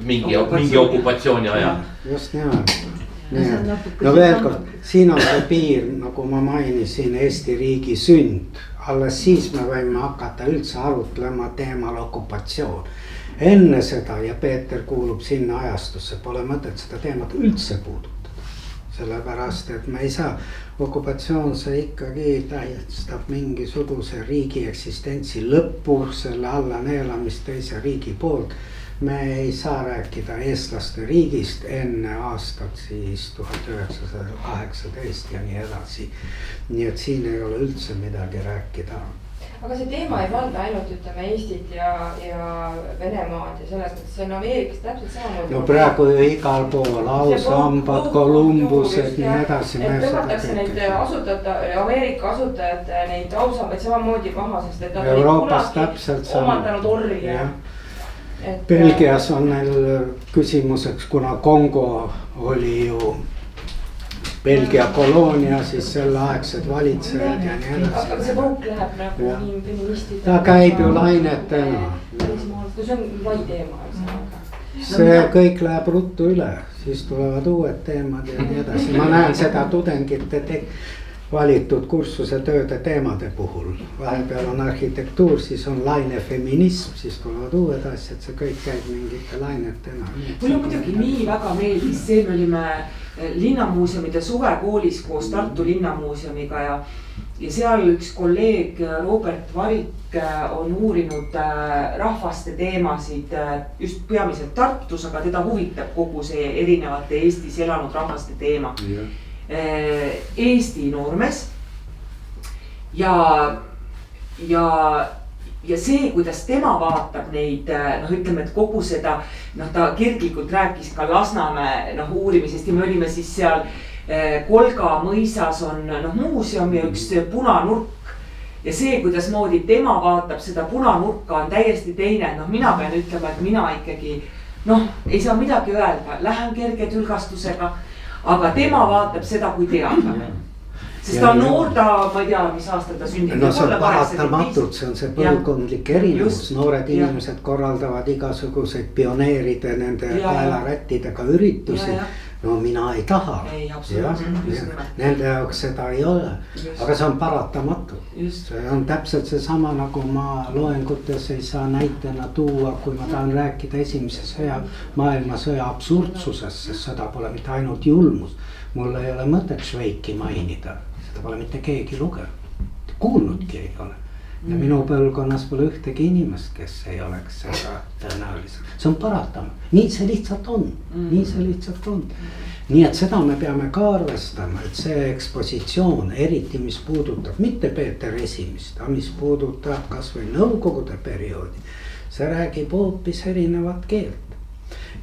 mingi okupatsiooni aja. Just nimelt. no veel kord, siin on see piir, nagu ma mainisin, Eesti riigi sünd. Alles siis me võime hakata üldse arutlema teemal okupatsioon. Enne seda, ja Peeter kuulub sinna ajastusse, pole mõtet seda teemat üldse puudutada. Sellepärast, et me ei saa, okupatsioon see ikkagi tähistab mingisuguse riigi eksistentsi lõppu, selle alla neelamist teise riigi poolt. Me ei saa rääkida eestlaste riigist enne aastat siis 1918 ja nii edasi. Nii et siin ei ole üldse midagi rääkida. Aga see teema ei valda ainult, ütleme, Eestit ja Venemaad ja selles mõttes, see on Ameerikas täpselt samamoodi. No praegu ju igal pool, ausambad, Kolumbused, nii edasi. Et tõmmatakse neid Ameerika asutajate neid ausambaid samamoodi maha, sest et nad Euroopas täpselt omandanud orri. Belgias on neil küsimuseks, kuna Kongo oli ju Belgia koloonia, siis selleaegsed valitsejad ja nii edasi. Aga see võuk läheb nagu nii feministid. Ta käib ju lainetena. See on lai teema. See kõik läheb ruttu üle, siis tulevad uued teemad ja nii edasi. Ma näen seda tudengite valitud kursuse tööde teemade puhul. Vahepeal on arhitektuur, siis on lainefeminism, siis tulevad uued asjad, see kõik käib mingite lainetena. Mulle muidugi nii väga meeldis see, me olime linnamuuseumide suvekoolis koos Tartu linnamuuseumiga ja seal üks kolleeg Robert Varik on uurinud rahvaste teemasid just peamiselt Tartus, aga teda huvitab kogu see erinevate Eestis elanud rahvaste teema. Eesti noormees ja see, kuidas tema vaatab neid, ütleme, et kogu seda, ta kirglikult rääkis ka Lasnamäe uurimisest ja me olime siis seal Kolga mõisas on muuseum ja üks punanurk. Ja see, kuidas moodi tema vaatab seda punanurka on täiesti teine, mina pean ütlema, et mina ikkagi, ei saa midagi öelda, lähen kerge tülgastusega. Aga tema vaatab seda kui teada. Sest ta on noor, ma ei tea, mis aastal ta sündib. No see on paratamatult, see on see põlvkondlik erinevus. Noored inimesed korraldavad igasuguseid pioneeride nende kaelarättidega üritusi. No mina ei taha. Ei, absoluutselt. Nende jaoks seda ei ole. Aga see on paratamatu. See on täpselt see sama, nagu ma loengutes ei saa näitena tuua, kui ma tahan rääkida esimese maailmasõja absurdsusest, sest seda pole mitte ainult julmus. Mul ei ole mõtet Šveiki mainida. Seda pole mitte keegi lugenud. Kuulnudki ei ole. Ja minu põlvkonnas pole ühtegi inimest, kes ei oleks seda tõenäoliselt. See on paratama. Nii see lihtsalt on. Nii see lihtsalt on. Nii et seda me peame ka arvestama, et see ekspositsioon, eriti mis puudutab mitte Peeter Esimest, aga mis puudutab kas või nõukogude perioodi, see räägib hoopis erinevat keelt.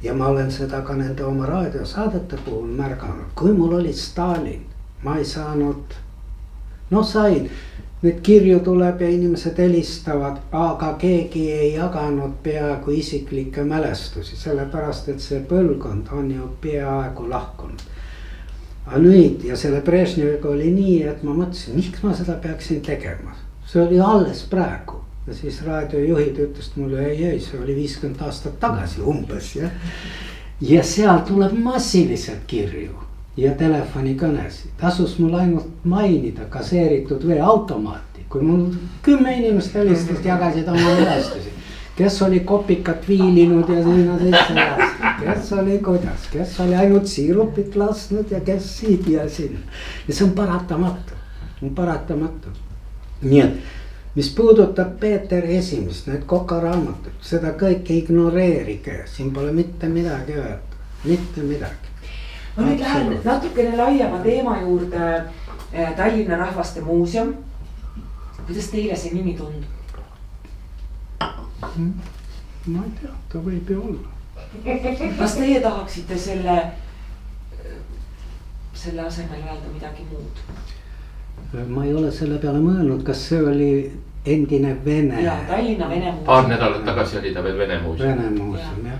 Ja ma olen seda ka nende oma raadiosaadete puhul märganud. Kui mul oli Stalin, ma ei saanud, sain. Need kirju tuleb ja inimesed helistavad, aga keegi ei jaganud peaaegu isiklikke mälestusi, sellepärast et see põlvkond on ju peaaegu lahkunud. Aga nüüd ja selle Brežneviga oli nii, et ma mõtlesin, miks ma seda peaksin tegema. See oli alles praegu ja siis raadiojuhid ütles mulle, ei, see oli 50 aastat tagasi umbes. Ja seal tuleb massiliselt kirju. Ja telefonikõnesid. Tasus mul ainult mainida kaseeritud veeautomaati. Kui mul 10 inimest helistest jagasid oma mälestusi. Kes oli kopikat viilinud ja sinna sisse lasti. Kes oli kuidas. Kes oli ainult siirupit lasknud ja kes siit ja sinna. Ja see on paratamatu. Nii et, mis puudutab Peeter Esimest, need kokaraamatud, seda kõike ignoreerige. Siin pole mitte midagi öelda. Mitte midagi. Ma nüüd lähen natukene laiema teema juurde, Tallinna Rahvaste Muuseum. Kuidas teile see nimi tundub? Ma ei tea, ta võib ju olla. Kas teie tahaksite selle asemel öelda midagi muud? Ma ei ole selle peale mõelnud, kas see oli endine Vene. Ja, Tallinna Vene Muuseum. Paar nädalat tagasi oli ta veel Vene Muuseum. Vene Muuseum, jah.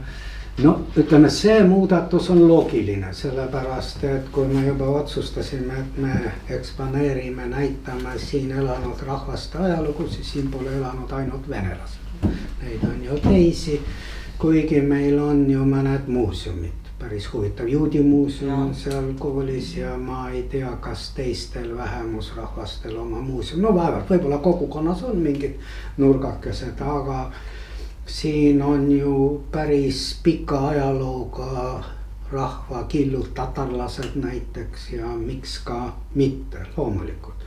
No ütleme, see muudatus on loogiline, sellepärast, et kui me juba otsustasime, et me eksponeerime, näitame siin elanud rahvaste ajalugu, siis siin pole elanud ainult venelased. Neid on ju teisi, kuigi meil on ju mõned muuseumid. päris huvitav juudimuuseum on seal koolis ja ma ei tea, kas teistel vähemusrahvastel oma muuseum, no vaevalt, võib-olla kogukonnas on mingid nurgakesed, aga siin on ju päris pika ajalooga rahvakillud, tatarlased näiteks ja miks ka mitte, loomulikult.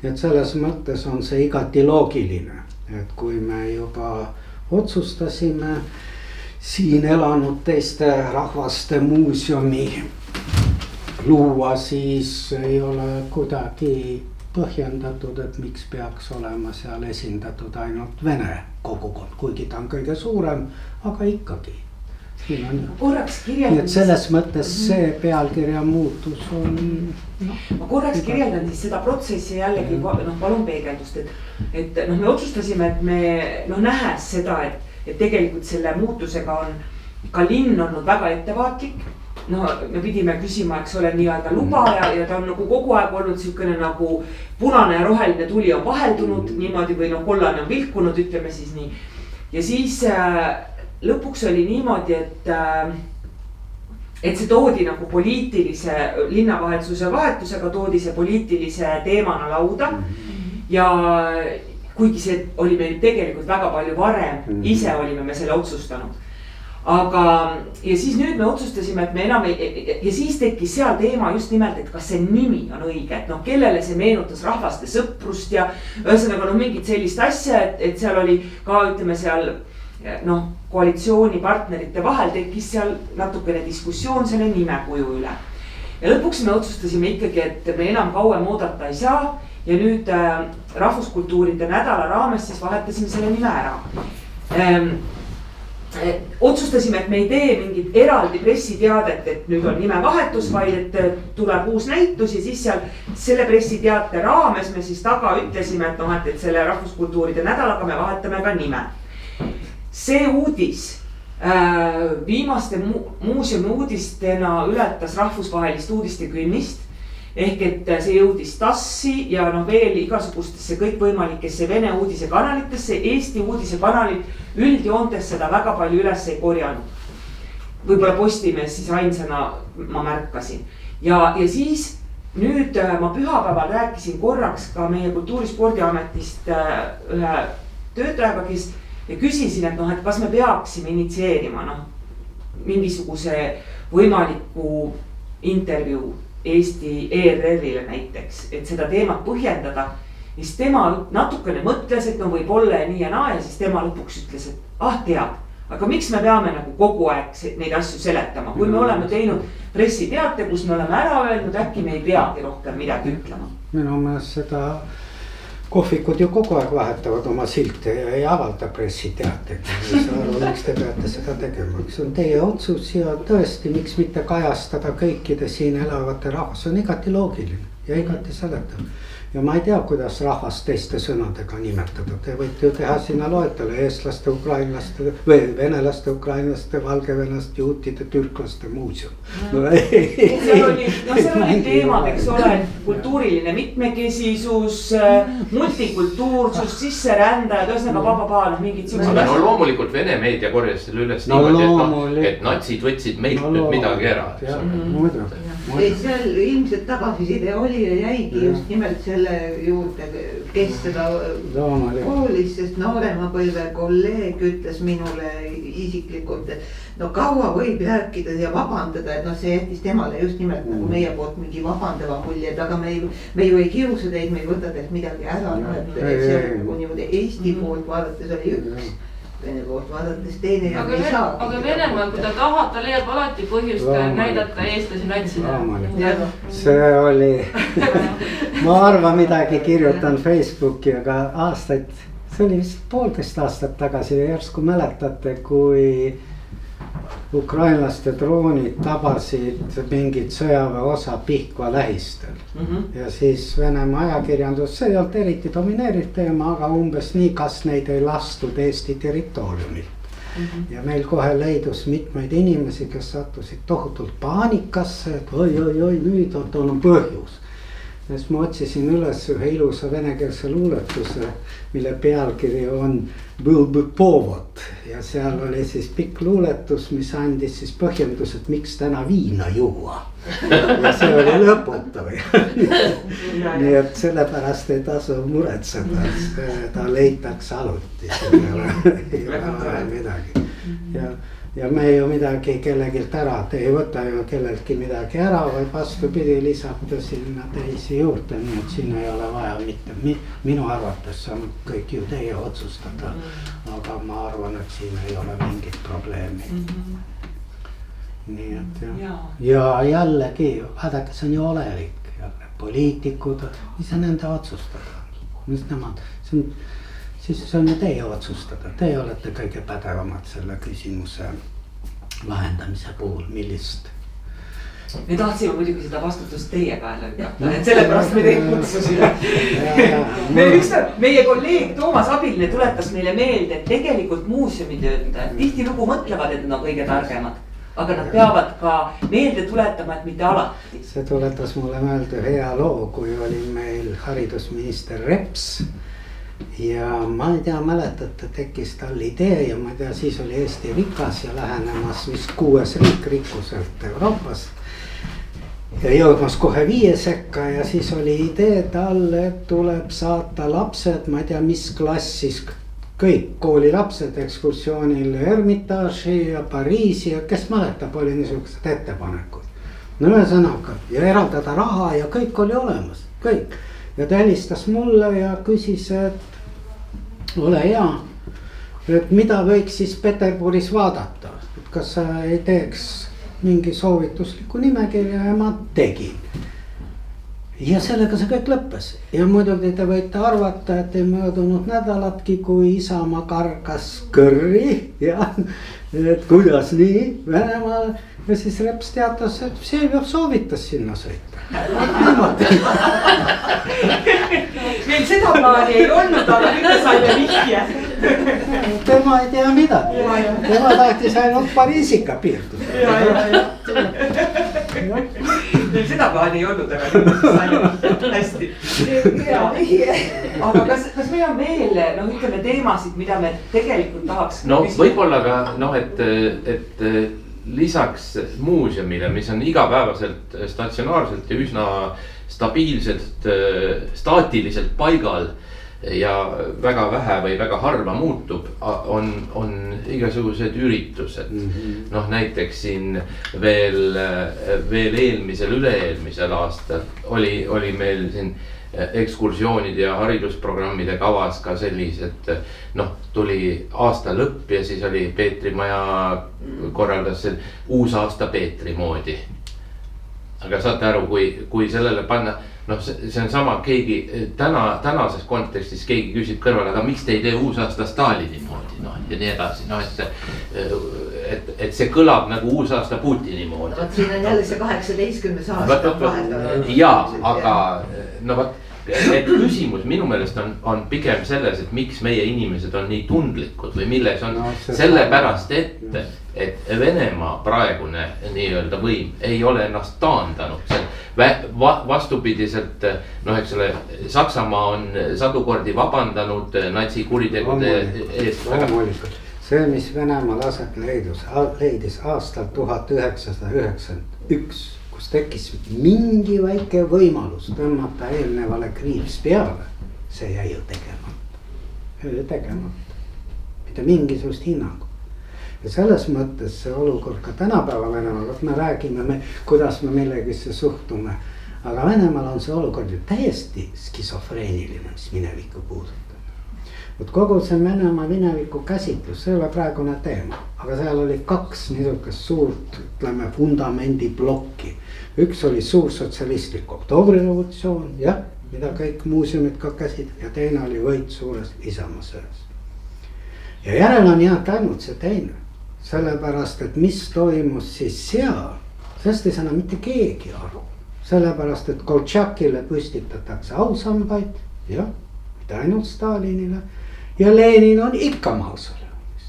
nii et selles mõttes on see igati loogiline, et kui me juba otsustasime siin elanud teiste rahvaste muuseumi luua, siis ei ole kuidagi põhjendatud, et miks peaks olema seal esindatud ainult vene kogukond, kuigi ta on kõige suurem, aga ikkagi. korraks nii kirjeldan. et selles mõttes see pealkirja muutus on ma korraks kirjeldan siis seda protsessi jällegi, palun peegeldust, et me otsustasime, et me nähes seda, et tegelikult selle muutusega on ka linn olnud väga ettevaatlik. Me pidime küsima, eks ole, nii-öelda luba ja ta on nagu kogu aeg olnud siukene nagu punane ja roheline tuli on vaheldunud niimoodi või kollane on vilkunud, ütleme siis nii. Ja siis lõpuks oli niimoodi, et see toodi nagu poliitilise linnavahetusega toodi see poliitilise teemana lauda. Ja kuigi see oli meil tegelikult väga palju varem, ise olime me selle otsustanud. Aga ja siis nüüd me otsustasime, et me enam ei, ja siis tekkis seal teema just nimelt, et kas see nimi on õige, et kellele see meenutas rahvaste sõprust ja ühesõnaga mingit sellist asja, et seal oli ka ütleme seal koalitsioonipartnerite vahel tekkis seal natukene diskussioon selle nimekuju üle. Ja lõpuks me otsustasime ikkagi, et me enam kauem oodata ei saa ja nüüd rahvuskultuuride nädala raames siis vahetasime selle nime ära. Otsustasime, et me ei tee mingit eraldi pressiteadet, et nüüd on nimevahetus, vaid et tuleb uus näitus ja siis seal selle pressiteate raames me siis taga ütlesime, et selle rahvuskultuuride nädalaga me vahetame ka nime. See uudis viimaste muuseumi uudistena ületas rahvusvahelist uudistekünnist. Ehk et see jõudis TASSi ja veel igasugustesse kõikvõimalikesse Vene uudisekanalitesse. Eesti uudisekanalid üldjoontes seda väga palju üles ei korjanud. Võib-olla Postimees siis ainsana ma märkasin. Ja siis nüüd ma pühapäeval rääkisin korraks ka meie Kultuurispordiametist ühe töötajaga, kes ja küsisin, et kas me peaksime initsieerima mingisuguse võimaliku intervjuu Eesti ERR-ile näiteks, et seda teemat põhjendada. Ja siis tema natukene mõtles, et võib-olla ja naa ja siis tema lõpuks ütles, et tead, aga miks me peame kogu aeg neid asju seletama, kui me oleme teinud pressiteate, kus me oleme ära öelnud, äkki me ei peagi rohkem midagi ütlema. Minu meelest seda kohvikud ju kogu aeg vahetavad oma silte ja ei avalda pressiteateid. Ei saa aru, miks te peate seda tegema. See on teie otsus ja tõesti, miks mitte kajastada kõikide siin elavate rahvas. See on igati loogiline ja igati seletav. Ja ma ei tea, kuidas rahvast teiste sõnadega nimetada. Te võite ju teha sinna loetele eestlaste, ukrainlaste või venelaste, ukrainlaste, valgevenelaste, juutide, türklaste muuseum. Seal oli teemad, eks ole, kultuuriline mitmekesisus, multikultuursus, sisserändajad, ühesõnaga mingid aga loomulikult Vene meedia korjas selle üles niimoodi, et natsid võtsid meilt nüüd midagi ära. Seal ilmselt tagasiside oli ja jäigi just nimelt selle juurde, kes seda koolis, sest noorema põlve kolleeg ütles minule isiklikult, et kaua võib rääkida ja vabandada, et see jättis temale just nimelt nagu meie poolt mingi vabandava mulje, et aga me ju ei kiusa teid, me ei võta teilt midagi ära, et see nagu niimoodi Eesti poolt vaadates oli üks. Vene poolt vaadates teine ja me ei saa. Aga Venemaal, kui ta tahab, ta leiab alati põhjust näidata eestlasi natsida. See oli, ma arvan midagi kirjutan Facebooki, aga aastaid, see oli vist 1,5 aastat tagasi ja järsku mäletate, kui ukrainlaste droonid tabasid mingid sõjaväeosa Pihkva lähistel. Ja siis Venemaa ajakirjandus, see ei olnud eriti domineeriv teema, aga umbes nii, kas neid ei lastud Eesti territooriumilt. Ja meil kohe leidus mitmeid inimesi, kes sattusid tohutult paanikasse, et oi, nüüd on põhjus. siis ma otsisin üles ühe ilusa venekeelse luuletuse, mille pealkiri on Был бы повод ja seal oli siis pikk luuletus, mis andis siis põhjendused, miks täna viina juua. Ja see oli lõputu. Nii et sellepärast ei tasu muretseda, ta leitakse aluti, ei ole vaja midagi. Ja me ju midagi kellegilt ära, te ei võta ju kelleltki midagi ära, vaid vastupidi lisata sinna teisi juurde, nii et siin ei ole vaja mitte, minu arvates on kõik ju teie otsustada, aga ma arvan, et siin ei ole mingit probleemi. Nii et ja jällegi, vaadake, see on ju olevik, poliitikud, mis on nende otsustada, mis nemad, siis see on ju teie otsustada, teie olete kõige pädevamad selle küsimuse lahendamise puhul, millist. Me tahtsime muidugi seda vastutust teie peale lükata, et sellepärast me teid kutsusime. Meie kolleeg Toomas Abiline tuletas meile meelde, et tegelikult muuseumitöötajad tihtilugu mõtlevad, et nad on kõige targemad. Aga nad peavad ka meelde tuletama, et mitte alati. See tuletas mulle meelde hea loo, kui oli meil haridusminister Reps. Ja ma ei tea, mäletate, tekkis tal idee ja ma ei tea, siis oli Eesti rikas ja lähenemas vist 6. riik rikkuselt Euroopas. Ja jõudmas kohe 5 sekka ja siis oli idee tal, et tuleb saata lapsed, ma ei tea, mis klassis, kõik koolilapsed ekskursioonil Hermitaaži ja Pariisi ja kes mäletab, oli niisugused ettepanekud. No ühesõnaga ja eraldada raha ja kõik oli olemas, kõik. Ja ta helistas mulle ja küsis, et ole hea, et mida võiks siis Peterburis vaadata, et kas sa ei teeks mingi soovitusliku nimekirja ja ma tegin. Ja sellega see kõik lõppes ja muidugi te võite arvata, et ei möödunud nädalatki, kui Isamaa kargas kõrri ja et kuidas nii Venemaal ja siis Reps teatas, et Vseviov soovitas sinna sõita. Meil seda plaani ei olnud, aga nüüd me saime vihje. Tema ei tea midagi, tema tahtis ainult Pariisiga piirduda. Meil seda plaani ei olnud, aga nüüd me saime vihje, hästi. Aga kas meil on veel, ütleme teemasid, mida me tegelikult tahaks? No võib-olla ka, et lisaks muuseumile, mis on igapäevaselt statsionaarselt ja üsna stabiilselt, staatiliselt paigal ja väga vähe või väga harva muutub, on igasugused üritused. Näiteks siin veel eelmisel, üle-eelmisel aastal oli meil siin ekskursioonide ja haridusprogrammide kavas ka sellised, tuli aasta lõpp ja siis oli Peetri Maja korraldas uusaasta Peetri moodi. Aga saate aru, kui sellele panna, see on sama, keegi tänases kontekstis keegi küsib kõrval, aga miks te ei tee uusaasta Stalini moodi, ja nii edasi, et see kõlab nagu uusaasta Putini moodi. Siin on jälle see 18. aasta vahetada. Jaa, aga et küsimus minu meelest on pigem selles, et miks meie inimesed on nii tundlikud või milles on sellepärast, et Venemaa praegune nii-öelda võim ei ole ennast taandanud. Vastupidiselt, eks ole, Saksamaa on sadu kordi vabandanud natsikuritegude eest. See, mis Venemaal aset leidis aastal 1991, kus tekkis mingi väike võimalus tõmmata eelnevale kriips peale, see jäi ju tegemata. Mitte mingisugust hinnangut. Ja selles mõttes see olukord ka tänapäeva Venemaal, me räägime, kuidas me millegisse suhtume, aga Venemaal on see olukord ju täiesti skisofreeniline, mis minevikku puudutab. Kogu see Venemaa mineviku käsitlus, see ei ole praegune teema, aga seal oli 2 niisugust suurt, ütleme, fundamendi blokki. Üks oli suur sotsialistlik oktoobrirevolutsioon, mida kõik muuseumid ka käsid, ja teine oli võit suures Isamaa sõjas. Ja järel on jäänud ainult see teine, sellepärast, et mis toimus siis seal, sest ei saa mitte keegi aru. Sellepärast, et Koltšakile püstitatakse ausambaid, mitte ainult Stalinile, ja Lenin on ikka mausoleumis.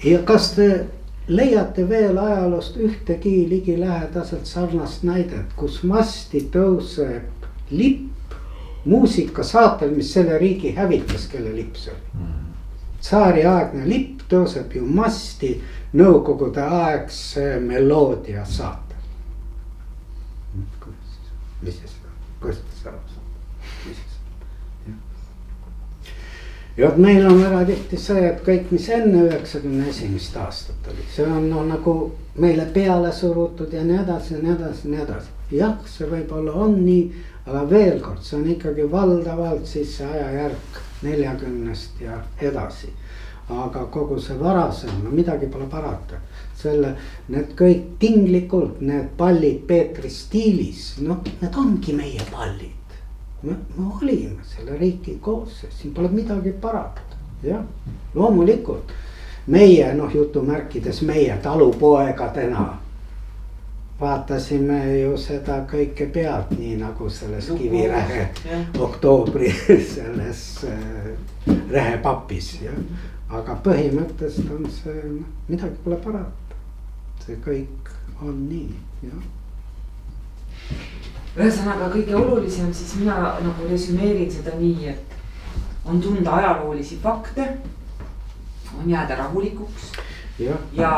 Ja kas te leiate veel ajaloost ühtegi ligilähedaselt sarnast näidet, kus masti tõuseb lipp muusikasaatel, mis selle riigi hävitas, kelle lipp see oli. Tsaariaegne lipp tõuseb ju masti nõukogude aegse meloodia saatel. Mis see seda, kuidas ta saab? Ja meil on väga tihti see, et kõik, mis enne 91. aastat oli, see on nagu meile peale surutud ja nii edasi ja nii edasi ja nii edasi. Jah, see võib-olla on nii, aga veel kord, see on ikkagi valdavalt siis see ajajärk 40-st ja edasi. Aga kogu see varasem, no midagi pole parata. Need kõik tinglikult, need pallid Peetri stiilis, noh, need ongi meie pallid. Me olime selle riiki koos, siin pole midagi parata, jah, loomulikult. Meie, noh jutumärkides meie talupoegadena vaatasime ju seda kõike pealt, nii nagu selles Kivirähe oktoobri selles rehepapis, jah. Aga põhimõtteliselt on see, midagi pole parata, see kõik on nii, jah. Ühesõnaga kõige olulisem, siis mina nagu resümeerin seda nii, et on tunda ajaloolisi fakte, on jääda rahulikuks ja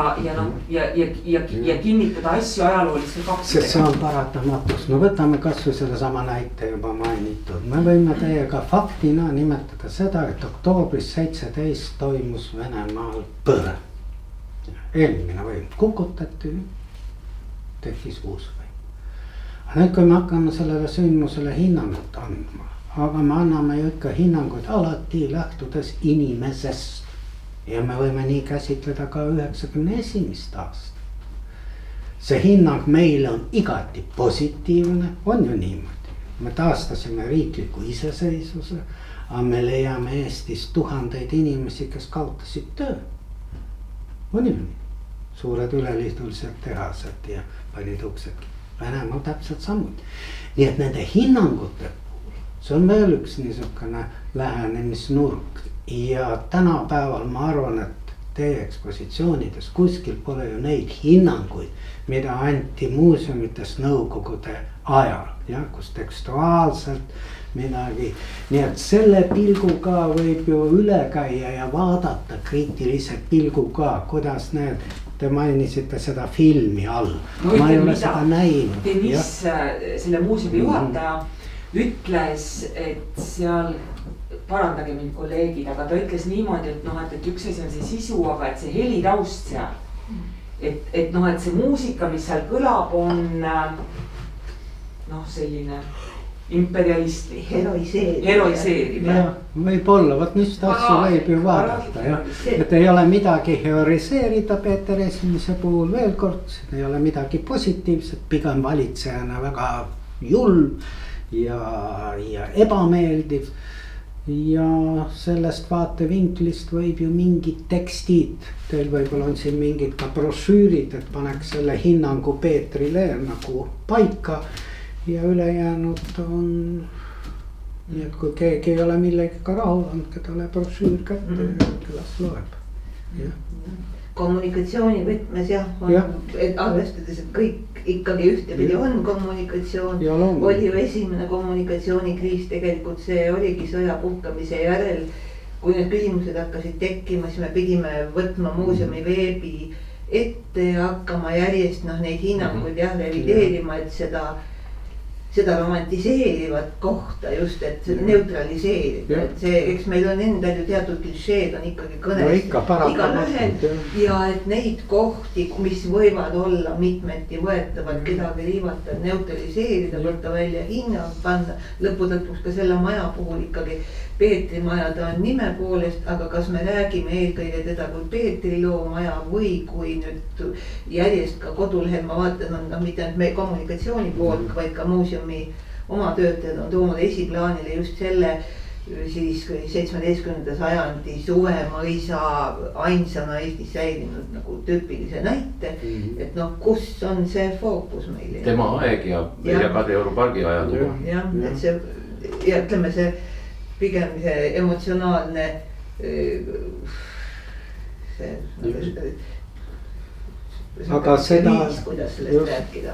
kinnitada asju ajalooliste faktidega. Sest see on paratamatus, no võtame kasvõi selle sama näite juba mainitud. Me võime teiega faktina nimetada seda, et oktoobris 17 toimus Venemaal põõre. Eelmine võim kukutati, tekkis uus võim. Nüüd, kui me hakkame sellele sündmusele hinnangut andma, aga me anname ju ikka hinnanguid alati lähtudes inimesest. Ja me võime nii käsitleda ka 91. aastat. See hinnang meile on igati positiivne, on ju niimoodi. Me taastasime riikliku iseseisvuse, aga me leiame Eestis tuhandeid inimesi, kes kaotasid töö. On ju nii? Suured üleliidulised tehased ja paljud uksedki. Venemaal täpselt samuti. Nii et nende hinnangute puhul, see on veel üks niisugune lähenemisnurk. Ja tänapäeval ma arvan, et teie ekspositsioonides kuskil pole ju neid hinnanguid, mida anti muuseumites nõukogude ajal, jah, kus tekstuaalselt midagi. Nii et selle pilguga võib ju üle käia ja vaadata kriitilise pilguga, kuidas need. Te mainisite seda filmi all. Ma ei ole seda näinud. Deniss, selle muuseumi juhataja, ütles, et seal, parandage mind kolleegid, aga ta ütles niimoodi, et noh, et üks asi on see sisu, aga et see helitaust seal. Et noh, et see muusika, mis seal kõlab, on noh, selline imperialistlik. Heroiseeriv. Võib-olla, võt niisugust asju võib ju vaadata, jah. Et ei ole midagi heroiseerida Peeter Esimese puhul veel kord, ei ole midagi positiivset, pigem valitsejana väga julm ja ebameeldiv. Ja sellest vaatevinklist võib ju mingid tekstid, teil võib-olla on siin mingid ka brošüürid, et paneks selle hinnangu Peetrile nagu paika. Ja ülejäänud on, nii et kui keegi ei ole millegagi rahul, andke talle brošüür kätte ja las loeb. Ja. Kommunikatsiooni võtmes jah, et arvestades, et kõik ikkagi ühtepidi on kommunikatsioon. Oli ju esimene kommunikatsioonikriis, tegelikult see oligi sõja puhkamise järel. Kui need küsimused hakkasid tekkima, siis me pidime võtma muuseumi veebi ette ja hakkama järjest neid hinnanguid revideerima, et seda romantiseerivat kohta just, et neutraliseerida, et see, eks meil on endal ju teatud klišeed on ikkagi kõnes igalühel ja et neid kohti, mis võivad olla mitmeti võetavad, kedagi riivata, neutraliseerida, võtta välja hinnang, panna lõpuks ka selle maja puhul ikkagi Peetri maja, ta on nime poolest, aga kas me räägime eelkõige teda kui Peetri loomaja või kui nüüd järjest ka kodulehel ma vaatan, on mitte ainult meie kommunikatsiooni poolt, vaid ka muuseumi oma töötajad on toonud esiplaanile just selle siis 17. sajandi Suvemõisa ainsana Eestis säilinud nagu tüüpilise näite, et noh, kus on see fookus meil. Tema aeg ja Kadrioru pargi ajal. Jah, et see, ja ütleme see pigem see emotsionaalne aga seda, kuidas sellest rääkida.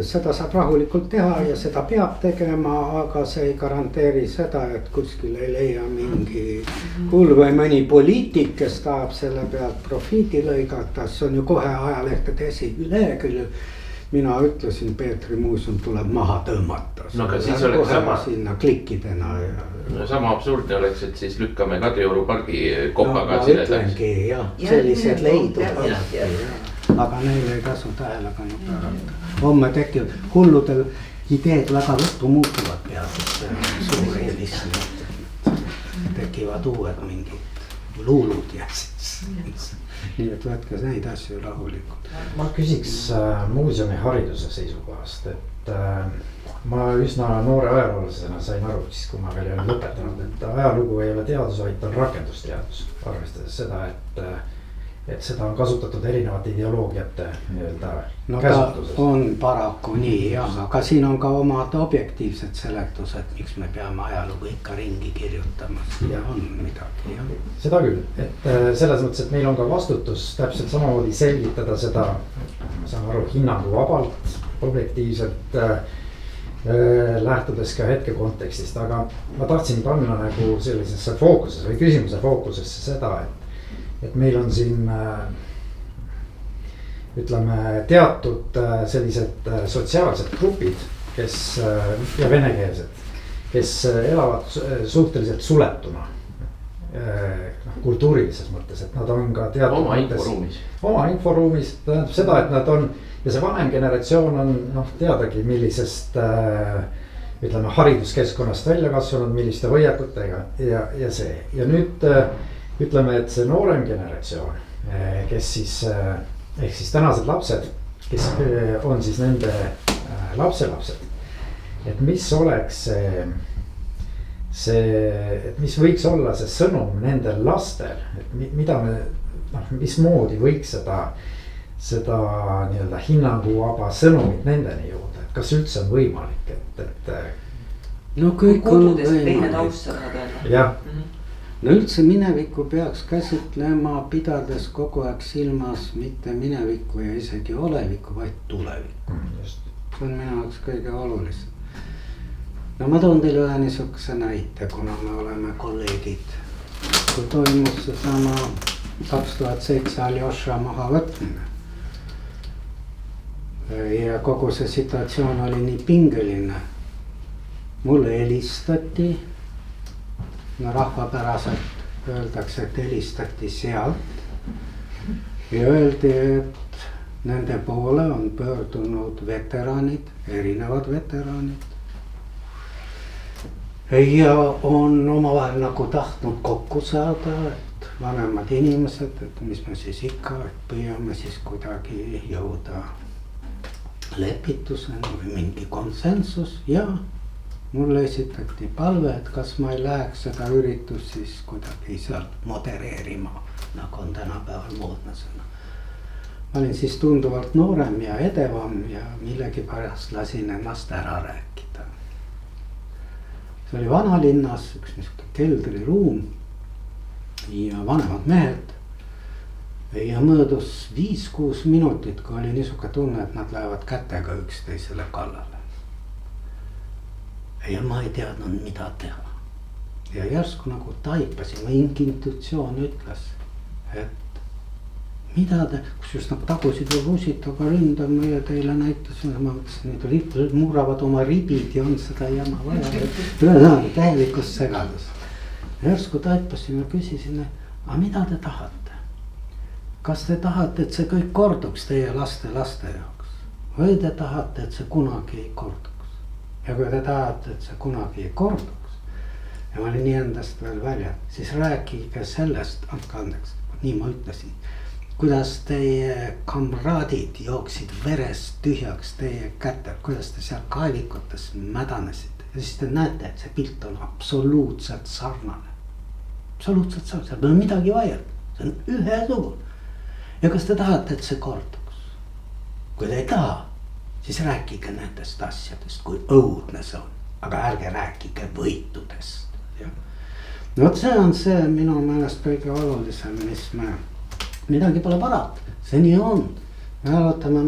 Seda saab rahulikult teha ja seda peab tegema, aga see ei garanteeri seda, et kuskil ei leia mingi hull või mõni poliitik, kes tahab selle pealt profiiti lõigata, see on ju kohe ajalehtede esileheküljel. Mina ütlesin, Peetri muuseum tuleb maha tõmmata. No aga siis oleks sama. Sinna klikkidena ja. No sama absurdne oleks, et siis lükkame Kadrioru pargi kopaga no, siledaks. Ütlengi jah, sellised leidub. Aga neil ei tasu tähelepanu pöörata. Homme tekib hulludel ideed väga ruttu muutuvad peale, suur eelis. Tekivad uued mingid luulud ja siis. Nii et võtke neid asju rahulikult. Ma küsiks muuseumi hariduse seisukohast, et ma üsna noore ajaloolasena sain aru, siis kui ma veel ei olnud lõpetanud, et ajalugu ei ole teadus, vaid on rakendusteadus. Arvestades seda, et seda on kasutatud erinevate ideoloogiate nii-öelda käsutuses. Ta on paraku nii jah, aga siin on ka omad objektiivsed seletused, miks me peame ajalugu ikka ringi kirjutama. Ja on midagi jah. Seda küll, et selles mõttes, et meil on ka vastutus täpselt samamoodi selgitada seda, ma saan aru, hinnangu vabalt, objektiivselt, lähtudes ka hetke kontekstist, aga ma tahtsin panna nagu sellisesse fookusesse või küsimuse fookusesse seda, et meil on siin ütleme teatud sellised sotsiaalsed grupid, kes ja venekeelsed, kes elavad suhteliselt suletuna kultuurilises mõttes, et nad on ka teatud oma inforuumis, tähendab seda, et nad on ja see vanem generatsioon on teadagi, millisest ütleme hariduskeskkonnast välja kasvanud, milliste hoiakutega ja see ja nüüd ütleme, et see noorem generatsioon, kes siis ehk siis tänased lapsed, kes on siis nende lapselapsed. Et mis oleks et mis võiks olla see sõnum nendel lastel, et mida me, mismoodi võiks seda nii-öelda hinnanguvaba sõnumit nendeni jõuda, et kas üldse on võimalik, et. No kõik on teine taust saab öelda. Jah. No üldse minevikku peaks käsitlema, pidades kogu aeg silmas mitte minevikku ja isegi olevikku, vaid tulevikku. See on minu jaoks kõige olulisem. No ma toon teile ühe niisuguse näite, kuna me oleme kolleegid. Kui toimus seesama 2007 Aljoša mahavõtmine. Ja kogu see situatsioon oli nii pingeline. Mulle helistati. No rahvapäraselt öeldakse, et helistati sealt ja öeldi, et nende poole on pöördunud veteranid, erinevad veteranid. Ja on omavahel nagu tahtnud kokku saada, et vanemad inimesed, et mis me siis ikka, et püüame siis kuidagi jõuda lepituseni või mingi konsensus ja mulle esitati palve, et kas ma ei läheks seda üritust siis kuidagi sealt modereerima, nagu on tänapäeval moodne sõna. Ma olin siis tunduvalt noorem ja edevam ja millegipärast lasin ennast ära rääkida. See oli vanalinnas, üks niisugune keldriruum ja vanemad mehed. Ja möödus 5-6 minutit, kui oli niisugune tunne, et nad lähevad kätega üksteisele kallale. Ja ma ei teadnud, mida teha. Ja järsku nagu taipasin, mingi intuitsioon ütles, et mida te, kus just nad tagusid veel rusitaga ründama ja teile näitasin, ma mõtlesin, et muravad oma ribid ja on seda jama vaja. Ühesõnaga täielikus segadus. Järsku taipasin ja küsisin, aga mida te tahate? Kas te tahate, et see kõik korduks teie laste jaoks? Või te tahate, et see kunagi ei korduks? Ja kui te tahate, et see kunagi ei korduks ja ma olin nii endast veel välja, siis rääkige sellest, andke andeks, nii ma ütlesin, kuidas teie kamraadid jooksid verest tühjaks teie kätte, kuidas te seal kaevikutes mädanesite ja siis te näete, et see pilt on absoluutselt sarnane. Absoluutselt sarnane, seal pole midagi vaielda, see on ühesugune. Ja kas te tahate, et see korduks? Kui te ei taha, siis rääkige nendest asjadest, kui õudne see on, aga ärge rääkige võitudest. No see on see minu meelest kõige olulisem, mis me, midagi pole parata, see nii on. me jalutame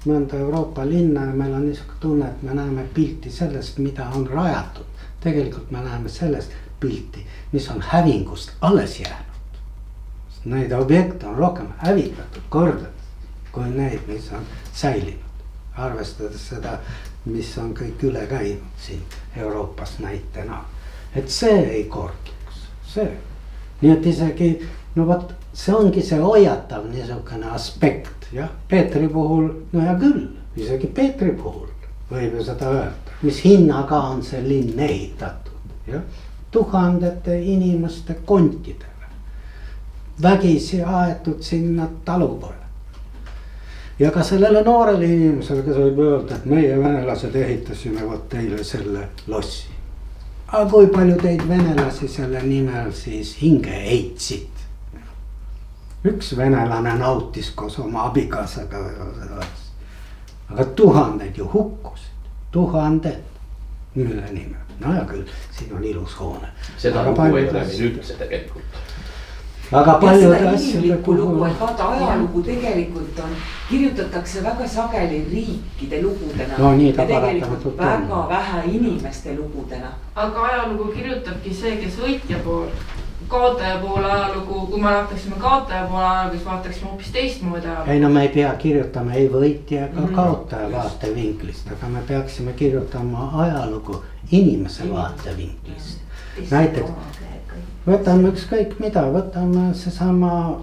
mõnda Euroopa linna ja meil on niisugune tunne, et me näeme pilti sellest, mida on rajatud. Tegelikult me näeme sellest pilti, mis on hävingust alles jäänud. Neid objekte on rohkem hävitatud kordades kui neid, mis on säilinud. Arvestades seda, mis on kõik üle käinud siin Euroopas näitena. Et see ei korduks, see. Nii et isegi, no vot, see ongi see hoiatav niisugune aspekt, jah. Peetri puhul, no ja küll, isegi Peetri puhul võib ju seda öelda. Mis hinnaga on see linn ehitatud, jah. Tuhandete inimeste kontidele. Vägisi aetud sinna talupõle. Ja ka sellele noorele inimesele, kes võib öelda, et meie venelased ehitasime vot teile selle lossi. Aga kui palju teid venelasi selle nimel siis hinge heitsid? Üks venelane nautis koos oma abikaasaga. Aga tuhanded ju hukkusid. Tuhanded. Mille nimel? No ja küll, siin on ilus hoone. Seda lugu ei ole meil üldse tegelikult. Aga seda inimlikku lugu, et vaata ajalugu tegelikult on, kirjutatakse väga sageli riikide lugudena no, nii, ja tegelikult väga vähe inimeste lugudena. Aga ajalugu kirjutabki see, kes võitja pool, kaotaja poole ajalugu, kui me vaataksime kaotaja poole ajalugu, siis vaataksime hoopis teistmoodi ajalugu. Ei no me ei pea kirjutama ei võitja ega kaotaja vaatevinklist, aga me peaksime kirjutama ajalugu inimese vaatevinklist. Näiteks võtame ükskõik mida, võtame seesama,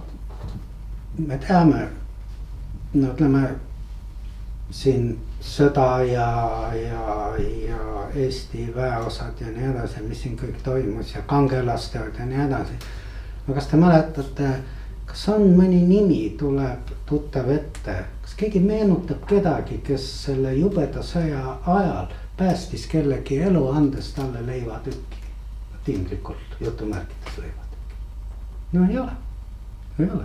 me teame, no ütleme siin sõda ja Eesti väeosad ja nii edasi, mis siin kõik toimus ja kangelasteod ja nii edasi. aga kas te mäletate, kas on mõni nimi tuleb tuttav ette, kas keegi meenutab kedagi, kes selle jubeda sõja ajal päästis kellegi elu, andes talle leivatükki? Tinglikult jutumärkides leivatükki. No ei ole.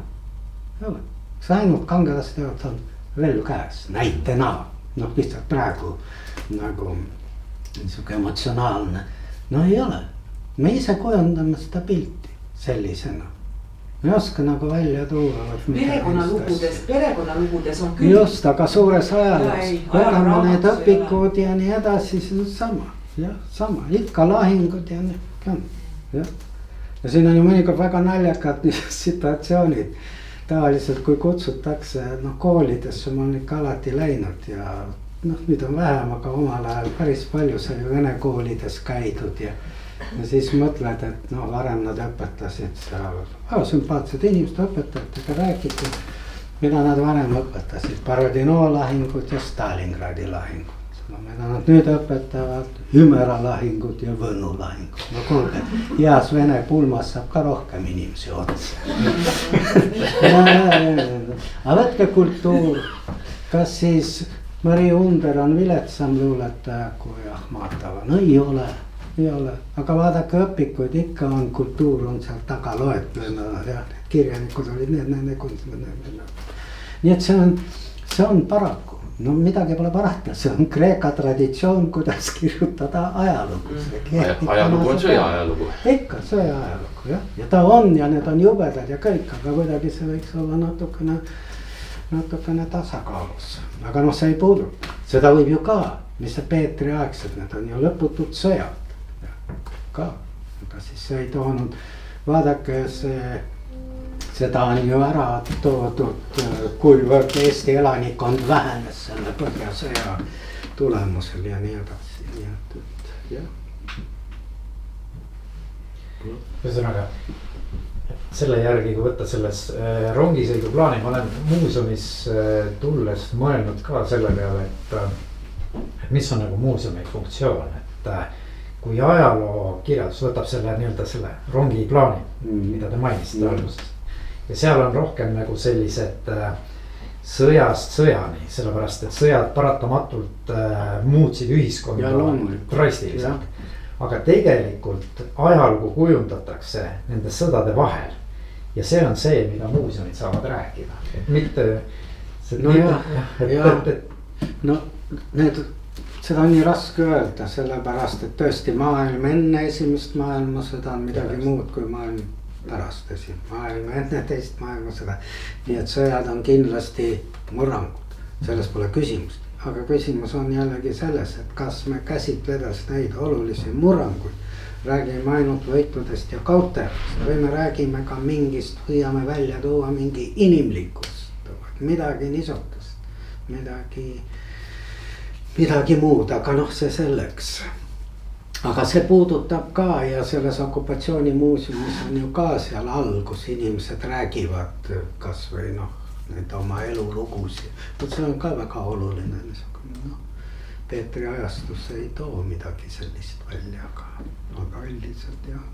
Kas ainult kangelasteod on veel käes, näitena, noh lihtsalt praegu nagu niisugune emotsionaalne. No ei ole, me ise kujundame seda pilti sellisena. Me ei oska nagu välja tuua. Perekonnalugudes on küll. Just, aga suures ajaloos, võtame need õpikud ja nii edasi, see on sama. Jah, sama, ikka lahingud ja nii on. Ja siin on ju mõnikord väga naljakad situatsioonid. Tavaliselt kui kutsutakse koolidesse, ma olen ikka alati läinud ja nüüd on vähem, aga omal ajal päris palju sai vene koolides käidud ja siis mõtled, et varem nad õpetasid seal väga sümpaatsed inimesed õpetajatega räägiti, mida nad varem õpetasid, Borodino lahingud ja Stalingradi lahingud. Mida nad nüüd õpetavad, Ümera lahingud ja Võnnu lahingud. No kuulge, heas vene pulmas saab ka rohkem inimesi otsa. Aga võtke kultuur, kas siis Mari Under on viletsam luuletaja kui Ahmatova? No ei ole, aga vaadake õpikuid, ikka on kultuur on seal taga loetlena ja kirjanikud olid need. Nii et see on paraku. No midagi pole parata, see on Kreeka traditsioon, kuidas kirjutada ajalugu. Ajalugu on sõja ajalugu. Ikka sõja ajalugu, jah. Ja ta on ja need on jubedad ja kõik, aga kuidagi see võiks olla natukene tasakaalus. Aga see ei puuduta, seda võib ju ka, mis see Peetri aegsed, need on ju lõputud sõjad. Ka, aga siis see ei toonud, vaadake seda on ju ära toodud, kuivõrd Eesti elanikkond vähenes selle Põhjasõja tulemusel ja nii edasi. Ühesõnaga, selle järgi, kui võtta selles rongisõiduplaani, ma olen muuseumis tulles mõelnud ka selle peale, et mis on nagu muuseumi funktsioon, et kui ajalookirjandus võtab selle nii-öelda selle rongiplaani, mida te mainisite alguses. Ja seal on rohkem nagu sellised sõjast sõjani, sellepärast et sõjad paratamatult muutsid ühiskonda drastiliselt. Aga tegelikult ajalugu kujundatakse nende sõdade vahel. Ja see on see, mida muuseumid saavad rääkida. Et mitte... Seda on nii raske öelda, sellepärast et tõesti maailm enne esimest maailmasõda on midagi muud kui maailm pärast esimest maailma, enne teist maailmasõda. nii et sõjad on kindlasti murrangud, selles pole küsimust. aga küsimus on jällegi selles, et kas me käsitledes neid olulisi murranguid räägime ainult võitudest ja kaotajatest või me räägime ka mingist, püüame välja tuua mingi inimlikkust, midagi niisugust, midagi muud, aga noh, see selleks. aga see puudutab ka ja selles okupatsioonimuuseumis on ju ka seal all, kus inimesed räägivad kasvõi noh, need oma elulugusid. vot see on ka väga oluline niisugune noh. Peetri ajastus ei too midagi sellist välja, aga üldiselt jah.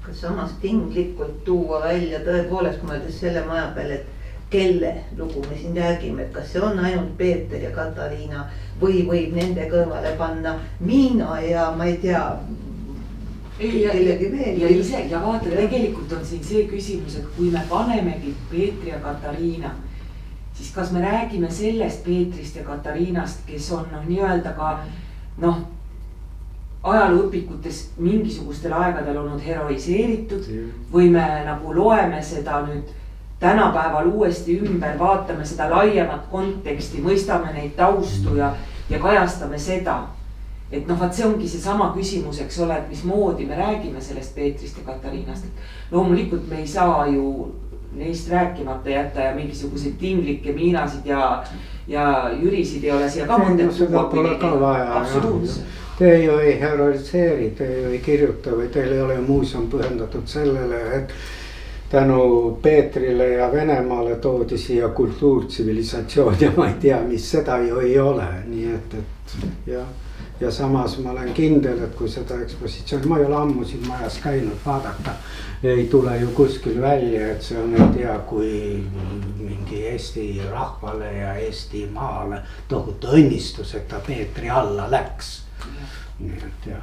kas samas tinglikult tuua välja tõepoolest mõeldes selle maja peale, et kelle lugu me siin räägime, et kas see on ainult Peeter ja Katariina või võib nende kõrvale panna Miina ja ma ei tea. ja vaata, tegelikult on siin see küsimus, et kui me panemegi Peetri ja Katariina, siis kas me räägime sellest Peetrist ja Katariinast, kes on noh, nii-öelda ka noh, ajalooõpikutes mingisugustel aegadel olnud heroiseeritud või me nagu loeme seda nüüd tänapäeval uuesti ümber, vaatame seda laiemat konteksti, mõistame neid taustu ja kajastame seda. et noh, vaat see ongi seesama küsimus, eks ole, et mismoodi me räägime sellest Peetrist ja Katariinast, et loomulikult me ei saa ju neist rääkimata jätta ja mingisuguseid tinglikke Miinasid ja Jürisid ei ole siia ka mõtet. seda pole ka vaja. Te ju ei heroiseeri, te ju ei kirjuta või teil ei ole muuseum pühendatud sellele, et tänu Peetrile ja Venemaale toodi siia kultuurtsivilisatsioon ja ma ei tea, mis seda ju ei ole, nii et jah. ja samas ma olen kindel, et kui seda ekspositsiooni, ma ei ole ammu siin majas käinud, vaadata, ei tule ju kuskil välja, et see on, ei tea, kui mingi Eesti rahvale ja Eesti maale tohutu õnnistus, et ta Peetri alla läks. nii et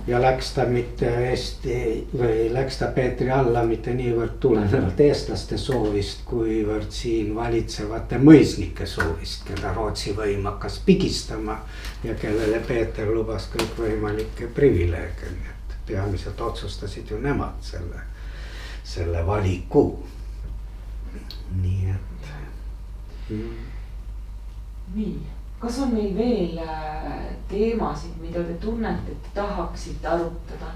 ja läks ta mitte Eesti või läks ta Peetri alla mitte niivõrd tulenevalt eestlaste soovist, kuivõrd siin valitsevate mõisnike soovist, keda Rootsi võim hakkas pigistama ja kellele Peeter lubas kõikvõimalikke privileege, nii et peamiselt otsustasid ju nemad selle valiku. nii et. nii. Kas on meil veel teemasid, mida te tunnete, et tahaksite arutada?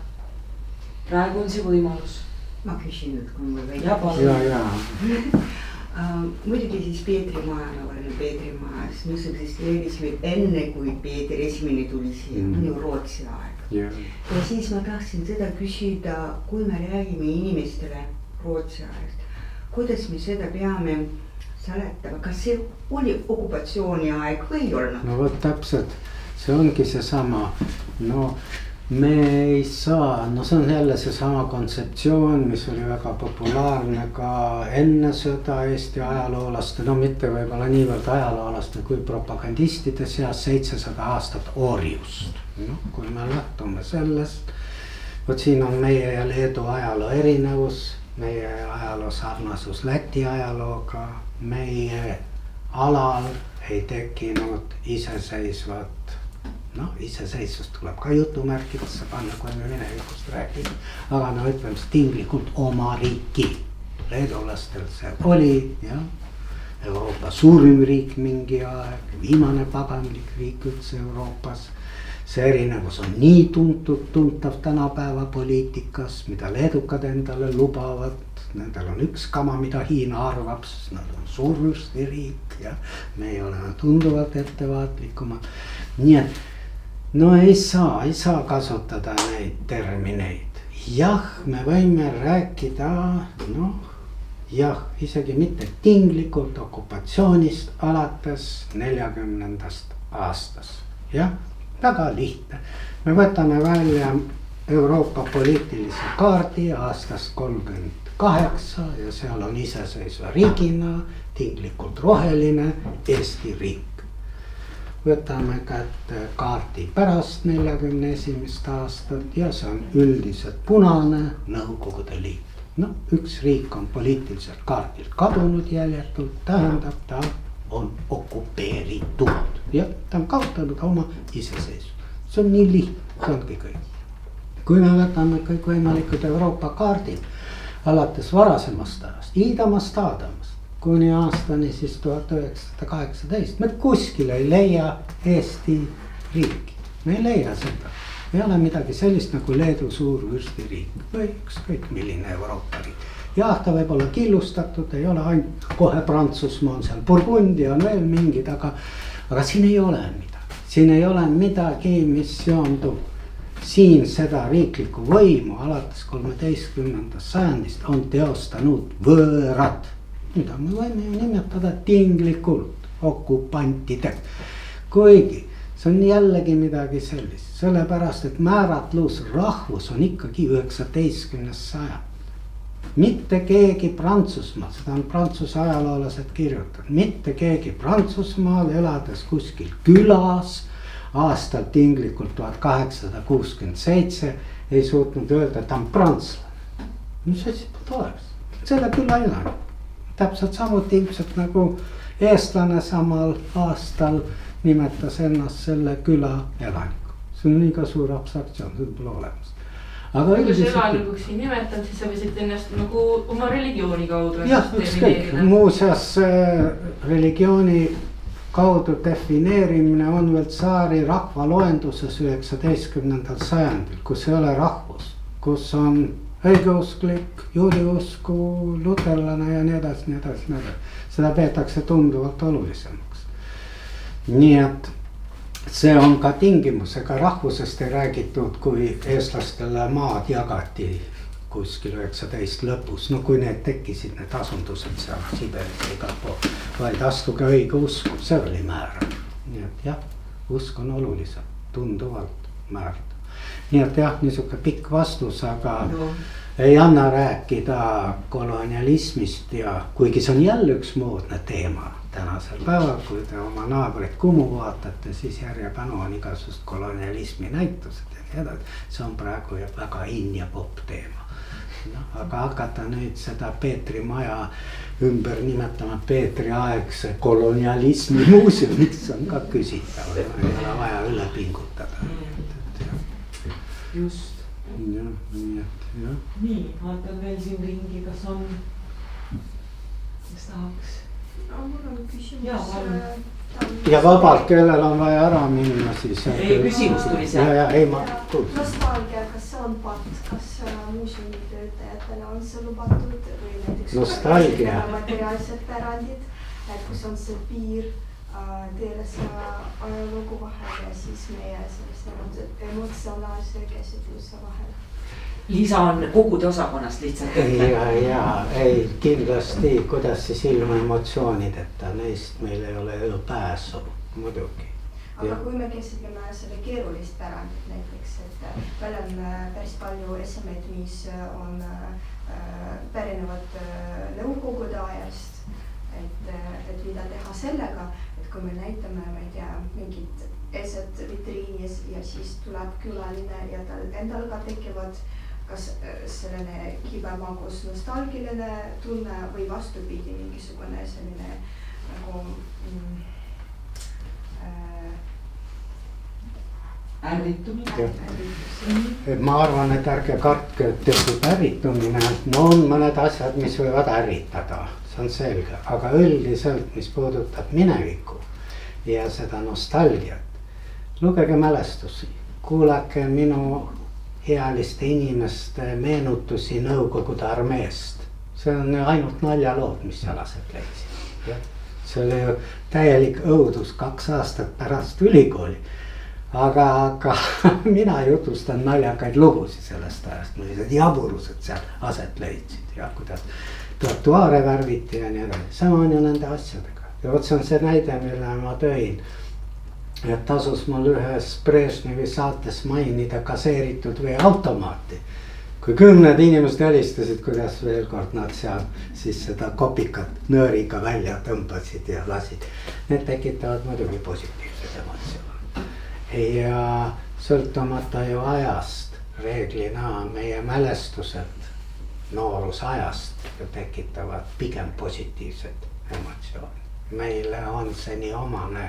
Praegu on see võimalus. Ma küsin nüüd, kui mul välja. Muidugi siis Peetri maja, nagu oleme Peetri majas, mis eksisteeris veel enne, kui Peeter esimene tuli siia, on ju Rootsi aeg. Ja siis ma tahtsin seda küsida, kui me räägime inimestele Rootsi ajast, kuidas me seda peame seletama, kas see oli okupatsiooni aeg või ei olnud? no vot täpselt, see ongi seesama, no me ei saa, no see on jälle seesama kontseptsioon, mis oli väga populaarne ka enne sõda Eesti ajaloolaste, no mitte võib-olla niivõrd ajaloolaste kui propagandistide seas 700 aastat orjust. noh, kui me lähtume sellest, vot siin on meie ja Leedu ajaloo erinevus, meie ajaloo sarnasus Läti ajalooga, meie alal ei tekkinud iseseisvat, noh iseseisvust tuleb ka jutumärkidesse panna, kui me minevikust räägime, aga no ütleme tinglikult oma riiki. Leedulastel see oli jah, Euroopa suurim riik mingi aeg, viimane paganlik riik üldse Euroopas. see erinevus on nii tuntav tänapäeva poliitikas, mida leedukad endale lubavad. Nendel on üks kama, mida Hiina arvab, sest nad on suurvürstiriik ja meie oleme tunduvalt ettevaatlikumad. nii et no ei saa kasutada neid termineid. jah, me võime rääkida, noh jah, isegi mitte tinglikult okupatsioonist alates 40. aastast. jah, väga lihtne. me võtame välja Euroopa poliitilise kaardi aastast 38 ja seal on iseseisva riigina tinglikult roheline Eesti riik. võtame kätte kaardi pärast 41. aastat ja see on üldiselt punane Nõukogude Liit. noh, üks riik on poliitiliselt kaardilt kadunud jäljetult, tähendab ta on okupeeritud ja ta on kaotanud oma iseseisvust. see on nii lihtne, see ongi kõik. kui me võtame kõikvõimalikud Euroopa kaardid, alates varasemast ajast, iidamast Aadamast kuni aastani siis 1918. Me kuskil ei leia Eesti riiki, me ei leia seda. Ei ole midagi sellist nagu Leedu suurvürstiriik või ükskõik milline Euroopa riik. Jah, ta võib olla killustatud, ei ole ainult kohe Prantsusmaa on seal, Burgundia on veel mingid, aga siin ei ole midagi. Siin ei ole midagi, mis seondub. Siin seda riiklikku võimu alates 13. sajandist on teostanud võõrad, mida me võime ju nimetada tinglikult okupantideks. Kuigi see on jällegi midagi sellist, sellepärast et määratlus rahvus on ikkagi 19. sajand. Mitte keegi Prantsusmaal, seda on prantsuse ajaloolased kirjutanud, mitte keegi Prantsusmaal elades kuskil külas aastal tinglikult 1867 ei suutnud öelda, et ta on prantslane. Mis asi ta oleks? Selle küla elanik. Täpselt samuti ilmselt nagu eestlane samal aastal nimetas ennast selle küla elaniku. See on liiga suur abstraktsioon, see pole olemas. Aga kui sa elanikuks ei nimetanud, siis sa võisid ennast nagu oma religiooni kaudu. Jah, ükskõik. Muuseas religiooni kaudu defineerimine on veel tsaari rahvaloenduses 19. sajandil, kus ei ole rahvus, kus on õigeusklik, juudiusku, luterlane ja nii edasi, nii edasi, nii edasi. Seda peetakse tunduvalt olulisemaks. Nii et see on ka tingimus, ega rahvusest ei räägitud, kui eestlastele maad jagati kuskil 19 lõpus. No kui need tekkisid, need asundused seal Siberis igal pool, vaid astuge õige usku, see oli määrav. Nii et jah, usk on oluliselt, tunduvalt määrav. Nii et jah, niisugune pikk vastus, aga ei anna rääkida kolonialismist ja kuigi see on jälle üks moodne teema tänasel päeval, kui te oma naabrit Kumu vaatate, siis järjepanu on igasugust kolonialismi näitused ja nii edasi. See on praegu väga in ja pop teema. No, aga hakata nüüd seda Peetri maja ümber nimetama Peetri aegse kolonialismi muuseumiks on ka küsitav, ei ole vaja üle pingutada. Just. Ja, nii et jah. Nii, vaatan veel siin ringi, kas on, kes tahaks? Mul on küsimus. Ja vabalt, kellel on vaja ära minna, siis. Ei, küsimus tuli seal. Ja, ei ma. Nostalgia, kas see on part, kas muuseumi töötajatele on see lubatud või näiteks. Nostalgia. Materiaalsed pärandid, et kus on see piir teeles ja ajaloogu vahel ja siis meie sellise emotsionaalse käsitluse vahel. Liisa on kogude osakonnast lihtsalt. Ei kindlasti, kuidas siis ilma emotsioonideta, neist meil ei ole ju pääsu, muidugi. Aga kui me käsitleme selle keerulist pärandit näiteks, et meil on päris palju esemeid, mis on pärinevad nõukogude ajast, et mida teha sellega, et kui me näitame, ma ei tea, mingid eset vitriinis ja siis tuleb külaline ja tal endal ka tekivad kas selline kibemangus nostalgiline tunne või vastupidi mingisugune selline nagu ärritumine. Ma arvan, et ärge kartke, et tekib ärritumine, no on mõned asjad, mis võivad ärritada, see on selge, aga üldiselt, mis puudutab minevikku ja seda nostalgiat, lugege mälestusi, kuulake minu ealiste inimeste meenutusi Nõukogude armeest. See on ainult naljalood, mis seal aset leidsid. See oli ju täielik õudus 2 aastat pärast ülikooli. Aga mina jutustan naljakaid lugusid sellest ajast, millised jaburused seal aset leidsid ja kuidas trotuaare värviti ja nii edasi. Sama on ju nende asjadega. Ja vot see on see näide, mille ma tõin. Et tasus mul ühes Brežnevi saates mainida kaseeritud või automaati. Kui 10 inimesed helistasid, kuidas veel kord nad seal siis seda kopikat nööriga välja tõmbasid ja lasid. Need tekitavad muidugi positiivsed emotsioonid. Ja sõltumata ju ajast, reeglina meie mälestused noorusajast tekitavad pigem positiivsed emotsioonid. Meile on see nii omane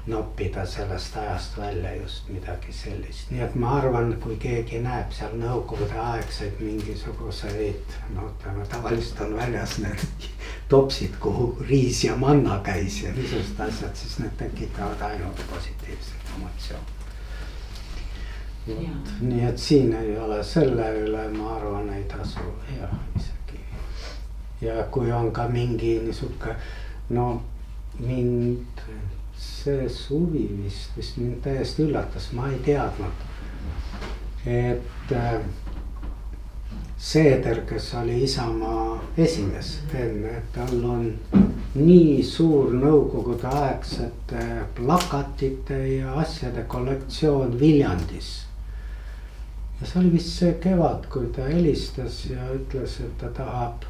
noppida sellest ajast välja just midagi sellist. Nii et ma arvan, kui keegi näeb seal nõukogude aegseid mingisuguseid, no ütleme tavaliselt on väljas need topsid, kuhu riis ja manna käis ja niisugused asjad, siis need tekitavad ainult positiivset emotsiooni. Nii et siin ei ole selle üle, ma arvan, ei tasu isegi. Ja kui on ka mingi niisuke, no mind see suvi vist mind täiesti üllatas, ma ei teadnud, et Seeder, kes oli Isamaa esimees enne, et tal on nii suur nõukogude aegsete plakatite ja asjade kollektsioon Viljandis. Ja see oli vist see kevad, kui ta helistas ja ütles, et ta tahab,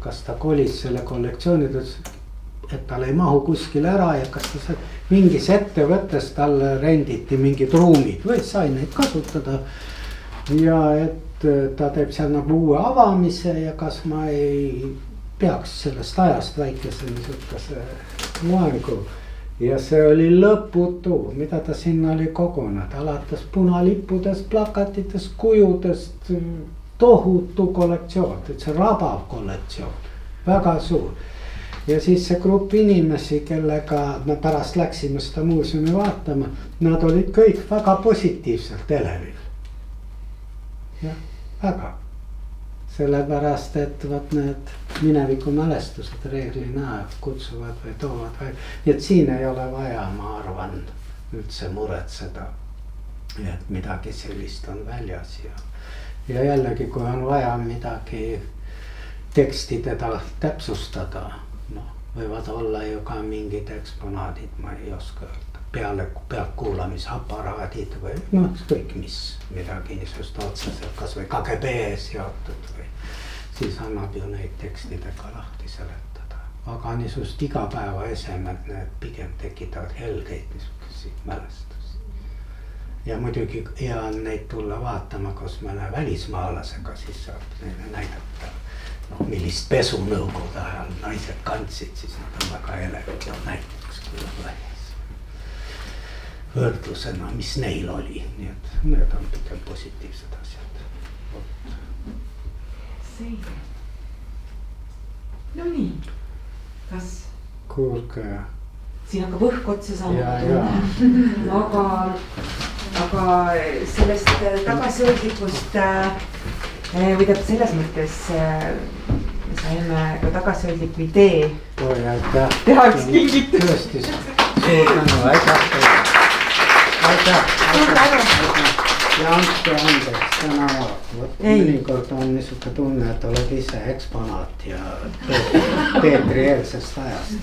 kas ta kolis selle kollektsiooni, et tal ei mahu kuskil ära ja kas ta mingis ettevõttes talle renditi mingid ruumid või sai neid kasutada. Ja et ta teeb seal nagu uue avamise ja kas ma ei peaks sellest ajast väikese niisuguse loengu. Ja see oli lõputu, mida ta sinna oli kogunud, alates punalippudest, plakatitest, kujudest, tohutu kollektsioon, et see rabav kollektsioon, väga suur. Ja siis see grupp inimesi, kellega me pärast läksime seda muuseumi vaatama, nad olid kõik väga positiivselt elevil. Jah, väga. Sellepärast, et võt need mineviku mälestused reeglina kutsuvad või toovad või. Nii et siin ei ole vaja, ma arvan, üldse muretseda, et midagi sellist on väljas. Ja jällegi, kui on vaja midagi teksti teda täpsustada, no, võivad olla ju ka mingid eksponaadid, ma ei oska öelda. Pealtkuulamisaparaadid või no kõik mis midagi niisugust otseselt, kas või KGB seotud või siis annab ju neid tekstidega lahti seletada. Aga niisugust igapäeva esemed need pigem tekitavad helgeid niisugusi mälestusi. Ja muidugi hea on neid tulla vaatama, kus mõne välismaalasega siis saab neile näidata. No, millist pesu nõukogude ajal naised kandsid, siis nad on väga elevad ja näiteks kui on välis. Võrdlusena, mis neil oli, nii et need on pigem positiivsed asjad. Selge. No nii, kas? Kuulge. Siin hakkab õhk otsa saama. Aga sellest tagasihoidlikust, või täpselt selles mõttes me saime ka tagasihoidliku idee. Teha üks kingitus. Tõesti, suur tänu, aitäh teile. Aitäh. Ja andke andeks täna, mõnikord on niisugune tunne, et oled ise eksponaat ja Peetri-eelsest ajast.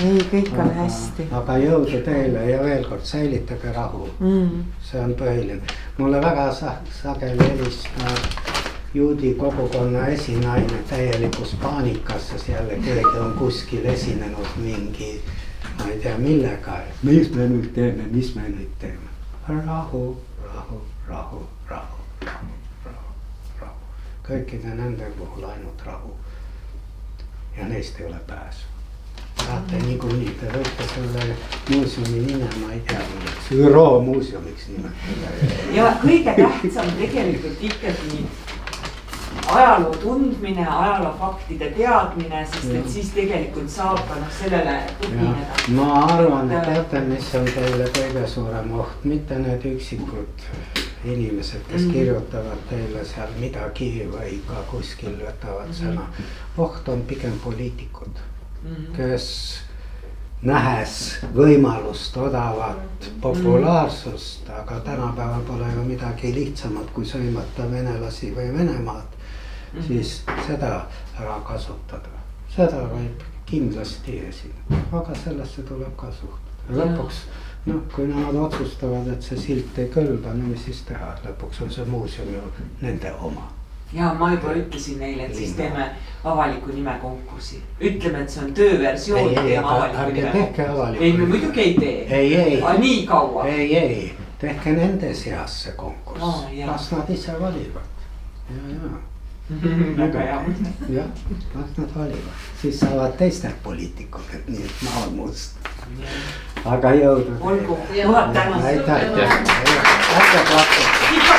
Ei, kõik on hästi. Aga jõudu teile ja veel kord säilitage rahu. See on põhiline. Mulle väga sageli helistab juudi kogukonna esinaine täielikus paanikas, sest jälle keegi on kuskil esinenud mingi ma ei tea millega, mis me nüüd teeme. Rahu. Kõikide nende puhul ainult rahu. Ja neist ei ole pääsu. Saate niikuinii, te võite selle muuseumi nime, ma ei tea, ÜRO muuseumiks nimetada. Ja kõige tähtsam tegelikult ikkagi ajaloo tundmine, ajaloo faktide teadmine, sest et siis tegelikult saab ka sellele tugineda. Ma arvan, et teate, mis on teile kõige suurem oht, mitte need üksikud inimesed, kes kirjutavad teile seal midagi või ka kuskil võtavad sõna. Oht on pigem poliitikud, kes nähes võimalust odavat populaarsust, aga tänapäeval pole ju midagi lihtsamat kui sõimata venelasi või Venemaad. Siis seda ära kasutada, seda võib kindlasti esineda, aga sellesse tuleb ka suhtuda. Lõpuks, no kui nad otsustavad, et see silt ei kõlba, no mis siis teha, lõpuks on see muuseum ju nende oma. Ja ma juba ütlesin neile, et siis teeme avaliku nime konkursi. Ütleme, et see on tööversioon, teeme avaliku nime konkursi. Ei, me muidugi ei tee. Ei. Nii kaua. Ei, tehke nende seas see konkurss. Las nad ise valivad. Väga hea. Jah, las nad valivad. Siis saavad teised poliitikud, et nii, et ma olen must. aga jõudu. olgu, tänan. aitäh.